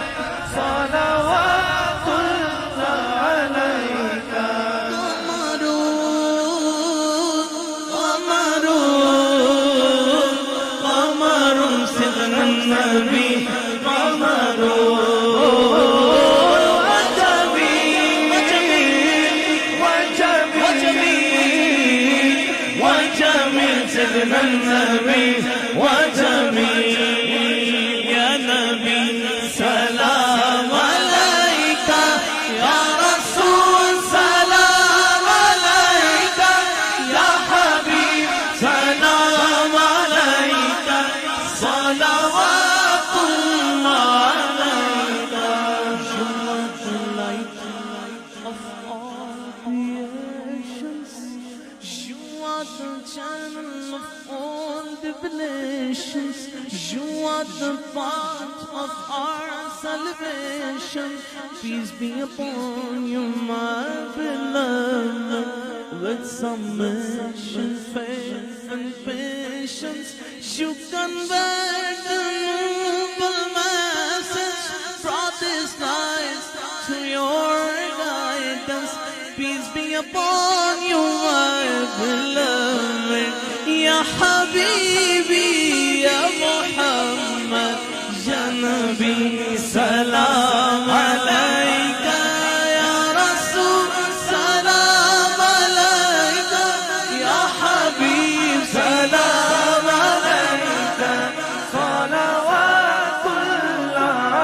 صلوات اللہ علیکہ قمر سيدنا النبي قمر وجميل سيدنا النبي وجميل يا نبي سلام عليك يا رسول سلام عليك يا حبيب سلام عليك صلوات الله عليك You are the light of all creations. You are the channel of all divinations. You are the path of our salvation. Peace be upon you, my beloved. With submission, faith and patience, you convert the noble message. Brought this light to your guidance. Peace be upon you, my beloved. Ya Habibi, Ya Muhammad, Ya Nabi, salam alayka. Ya Rasul, salam alayka. Ya Habib, salam alayka. Salawatullah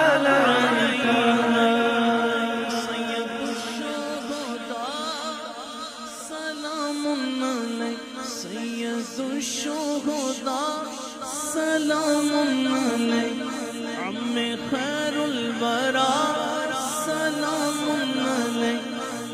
alayka. Sayyid ash-shuhada, salamun alayka. Sayyid ash-shuhada, salamun alayka. Amme khairul bara, salamun alayka.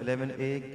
11A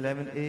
11A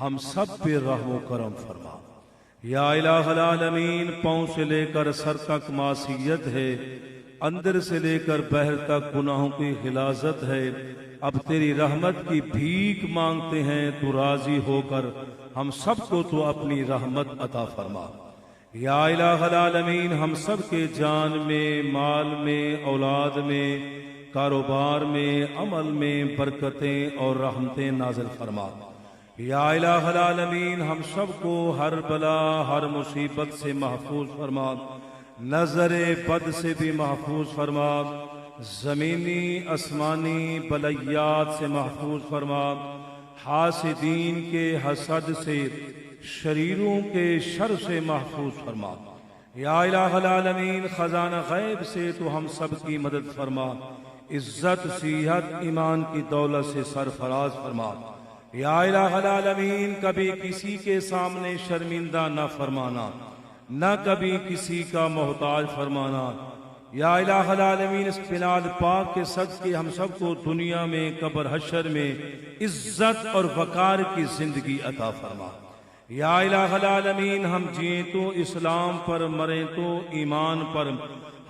ہم سب پہ رحم و کرم فرما۔ یا الہ العالمین، پاؤں سے لے کر سر تک معصیت ہے، اندر سے لے کر باہر تک گناہوں کی غلاظت ہے۔ اب تیری رحمت کی بھیک مانگتے ہیں، تو راضی ہو کر ہم سب کو تو اپنی رحمت عطا فرما۔ یا الہ العالمین، ہم سب کے جان میں، مال میں، اولاد میں، کاروبار میں، عمل میں برکتیں اور رحمتیں نازل فرما۔ یا الہ العالمین، ہم سب کو ہر بلا، ہر مصیبت سے محفوظ فرما، نظر بد سے بھی محفوظ فرما، زمینی آسمانی بلیات سے محفوظ فرما، حاسدین کے حسد سے، شریروں کے شر سے محفوظ فرما۔ یا الہ العالمین، خزانہ غیب سے تو ہم سب کی مدد فرما، عزت، صحت، ایمان کی دولت سے سرفراز فرما۔ یا الہ العالمین، کبھی کسی کے سامنے شرمندہ نہ فرمانا، نہ کبھی کسی کا محتاج فرمانا۔ یا الہ العالمین، اس بلال پاک کے صدقے ہم سب کو دنیا میں، قبر حشر میں عزت اور وقار کی زندگی عطا فرما۔ یا الہ العالمین، ہم جئیں تو اسلام پر، مریں تو ایمان پر،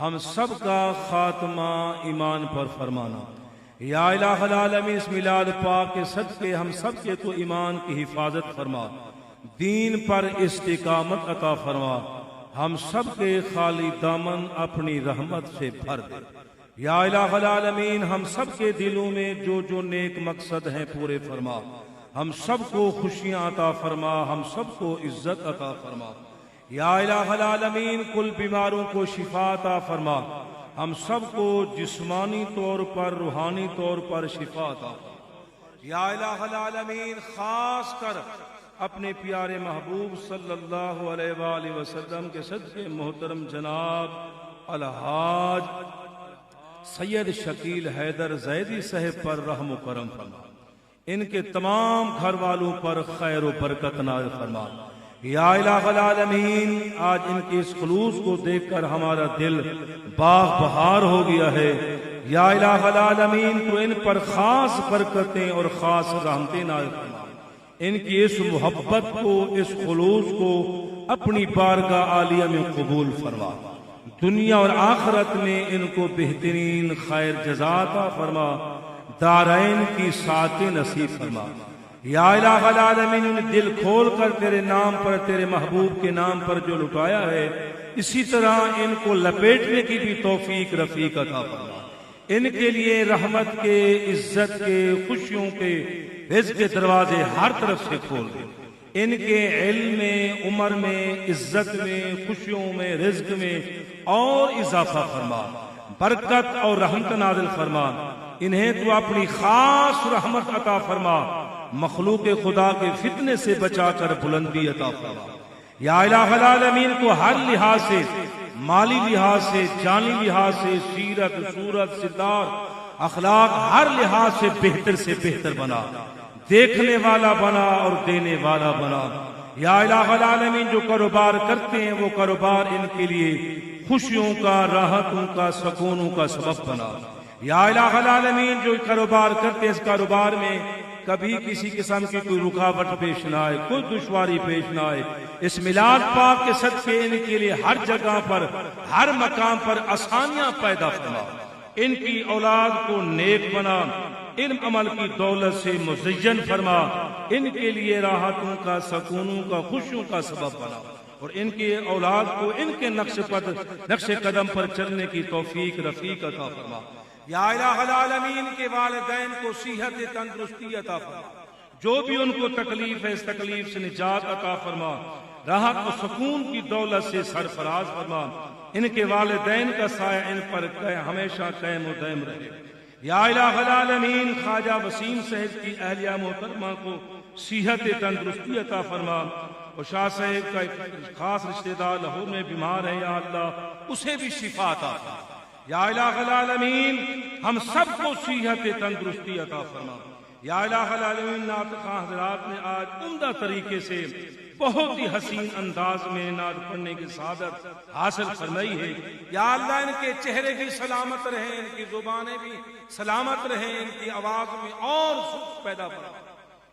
ہم سب کا خاتمہ ایمان پر فرمانا۔ یا الہ العالمین، اس میلاد پاک کے صدقے ہم سب کے تو ایمان کی حفاظت فرما، دین پر استقامت عطا فرما، ہم سب کے خالی دامن اپنی رحمت سے بھر دے۔ یا الہ العالمین، ہم سب کے دلوں میں جو جو نیک مقصد ہیں پورے فرما، ہم سب کو خوشیاں عطا فرما، ہم سب کو عزت عطا فرما۔ یا الہ العالمین، کل بیماروں کو شفا عطا فرما، ہم سب کو جسمانی طور پر، روحانی طور پر شفا عطا فرما۔ یا الہ العالمین، خاص کر اپنے پیارے محبوب صلی اللہ علیہ وآلہ وسلم کے صدقے محترم جناب الحاج سید شکیل حیدر زیدی صاحب پر رحم و کرم فرما، ان کے تمام گھر والوں پر خیر و برکت نازل فرما۔ یا الہ العالمین، آج ان کے اس خلوص کو دیکھ کر ہمارا دل باغ بہار ہو گیا ہے۔ یا الہ العالمین، تو ان پر خاص برکتیں اور خاص رحمتیں نازل فرما، ان کی اس محبت کو، اس خلوص کو اپنی بارگاہ عالیہ میں قبول فرما، دنیا اور آخرت میں ان کو بہترین خیر جزا عطا فرما، دارین کی سعادتیں نصیب فرما۔ یا الہ العالمین، انہیں دل کھول کر تیرے نام پر، تیرے محبوب کے نام پر جو لٹایا ہے، اسی طرح ان کو لپیٹنے کی بھی توفیق رفیق عطا فرما، ان کے لیے رحمت کے، عزت کے، خوشیوں کے، رزق کے دروازے ہر طرف سے کھول دے، ان کے علم میں، عمر میں، عزت میں، خوشیوں میں، رزق میں اور اضافہ فرما، برکت اور رحمت نازل فرما، انہیں تو اپنی خاص رحمت عطا فرما، مخلوق خدا کے فتنے سے بچا کر بلندی عطا فرما۔ یا الہ العالمین، کو ہر لحاظ سے، مالی لحاظ سے، جانی لحاظ سے، سیرت، صورت، ستار، اخلاق، ہر لحاظ سے بہتر بنا، دیکھنے والا بنا اور دینے والا بنا۔ یا الہ العالمین، جو کاروبار کرتے ہیں وہ کاروبار ان کے لیے خوشیوں کا، راحتوں کا، سکونوں کا سبب بنا۔ یا الہ العالمین، جو کاروبار کرتے ہیں اس کاروبار میں کبھی کسی قسم کی کوئی رکاوٹ پیش نہ آئے، کوئی دشواری پیش نہ آئے، اس میلاد پاک کے صدقے ان کے لیے ہر جگہ پر، ہر مقام پر آسانیاں پیدا فرما، ان کی اولاد کو نیک بنا، علم عمل کی دولت سے مزین فرما، ان کے لیے راحتوں کا، سکونوں کا، خوشیوں کا سبب بنا، اور ان کی اولاد کو ان کے نقش قدم پر چلنے کی توفیق رفیق عطا فرما۔ یا الہ العالمین، کے والدین کو صحت تندرستی عطا فرما، جو بھی ان کو تکلیف ہے اس تکلیف سے نجات عطا فرما، راحت و سکون کی دولت سے سرفراز فرما، ان کے والدین کا سایہ ان پر ہمیشہ قائم و دائم رہے۔ یا الہ العالمین، خواجہ وسیم صاحب کی اہلیہ محترمہ کو صحت تندرستی عطا فرما، اور شاہ صاحب کا ایک خاص رشتہ دار لاہور میں بیمار ہے، یا اللہ اسے بھی شفا عطا فرما۔ یا الہ العالمین، ہم سب کو صحت تندرستی عطا فرما۔ یا الہ العالمین، نعت خواہ حضرات نے آج عمدہ طریقے سے بہت ہی حسین انداز میں نعت پڑھنے کی سعادت حاصل فرمائی ہے۔ یا اللہ، ان کے چہرے بھی سلامت رہیں، ان کی زبانیں بھی سلامت رہیں، ان کی آواز میں اور سکھ پیدا فرما۔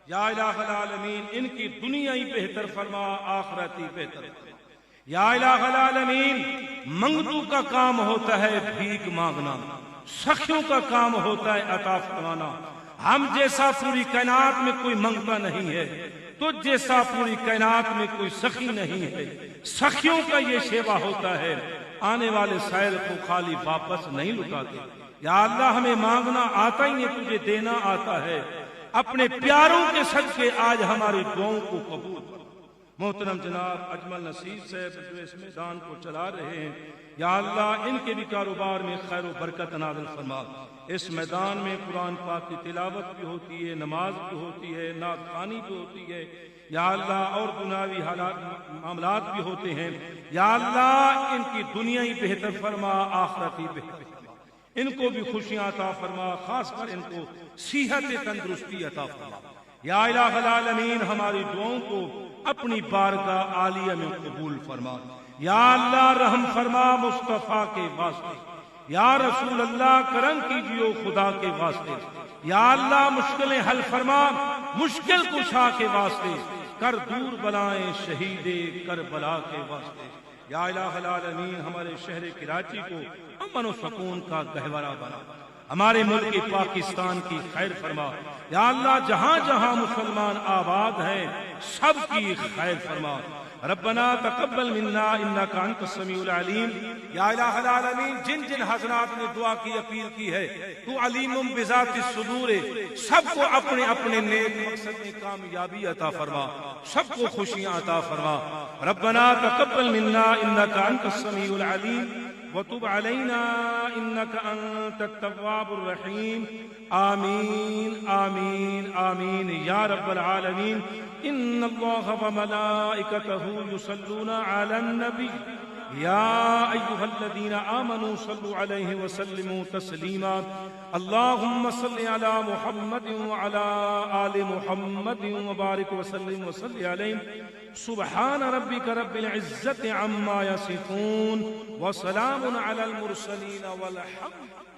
یا الہ العالمین ان کی دنیا ہی بہتر فرما، آخرت ہی بہتر فرما۔ یا الہ العالمین منگتو کا کام ہوتا ہے بھیک مانگنا، سخیوں کا کام ہوتا ہے عطا فرمانا۔ ہم جیسا پوری کائنات میں کوئی منگتا نہیں ہے، تجھ جیسا پوری کائنات میں کوئی سخی نہیں ہے۔ سخیوں کا یہ شیوا ہوتا ہے، آنے والے سائل کو خالی واپس نہیں لٹاتے۔ یا اللہ ہمیں مانگنا آتا ہی ہے، تجھے دینا آتا ہے، اپنے پیاروں کے صدقے آج ہماری دعاؤں کو قبول کر۔ محترم جناب اجمل نصیر صاحب جو اس میدان کو چلا رہے ہیں، یا اللہ ان کے بھی کاروبار میں خیر و برکت نازل فرما۔ اس میدان میں قرآن پاک کی تلاوت بھی ہوتی ہے، نماز بھی ہوتی ہے، نعت خوانی بھی ہوتی ہے، یا اللہ اور دنیاوی حالات معاملات بھی ہوتے ہیں۔ یا اللہ ان کی دنیا ہی بہتر فرما، آخرت ہی بہتر فرما، ان کو بھی خوشیاں عطا فرما، خاص کر ان کو صحت تندرستی عطا فرما۔ یا الہ العالمین ہماری دعاؤں کو اپنی بارگاہ عالیہ میں قبول فرما۔ یا اللہ رحم فرما مصطفیٰ کے واسطے، یا رسول اللہ کرم کیجیو خدا کے واسطے۔ یا اللہ مشکلیں حل فرما مشکل کشا کے واسطے، کر دور بلائیں شہید کربلا کے واسطے۔ یا الہ العالمین ہمارے شہر کراچی کو امن و سکون کا گہوارہ بنا، ہمارے ملک پاکستان کی خیر فرما۔ یا اللہ جہاں جہاں مسلمان آباد ہیں سب کی خیر فرما۔ ربنا تقبل منا انک انت السمیع العلیم۔ یا الہ العالمین جن جن حضرات نے دعا کی اپیل کی ہے، تو علیم بذات الصدور، سب کو اپنے اپنے نیک مقصد میں کامیابی عطا فرما، سب کو خوشیاں عطا فرما۔ ربنا تقبل منا انک انت السمیع العلیم وتب علینا انک انت التواب الرحیم۔ آمین آمین آمین یا رب العالمین۔ ان اللہ وملائکتہ یصلون علی النبی یا ایہا الذین آمنوا صلوا علیہ وسلموا تسلیما۔ اللہم صل علی محمد وعلی آل محمد وبارک وسلم وصل علیہ۔ سبحان ربک رب العزت عما یصفون وسلام علی المرسلین والحمد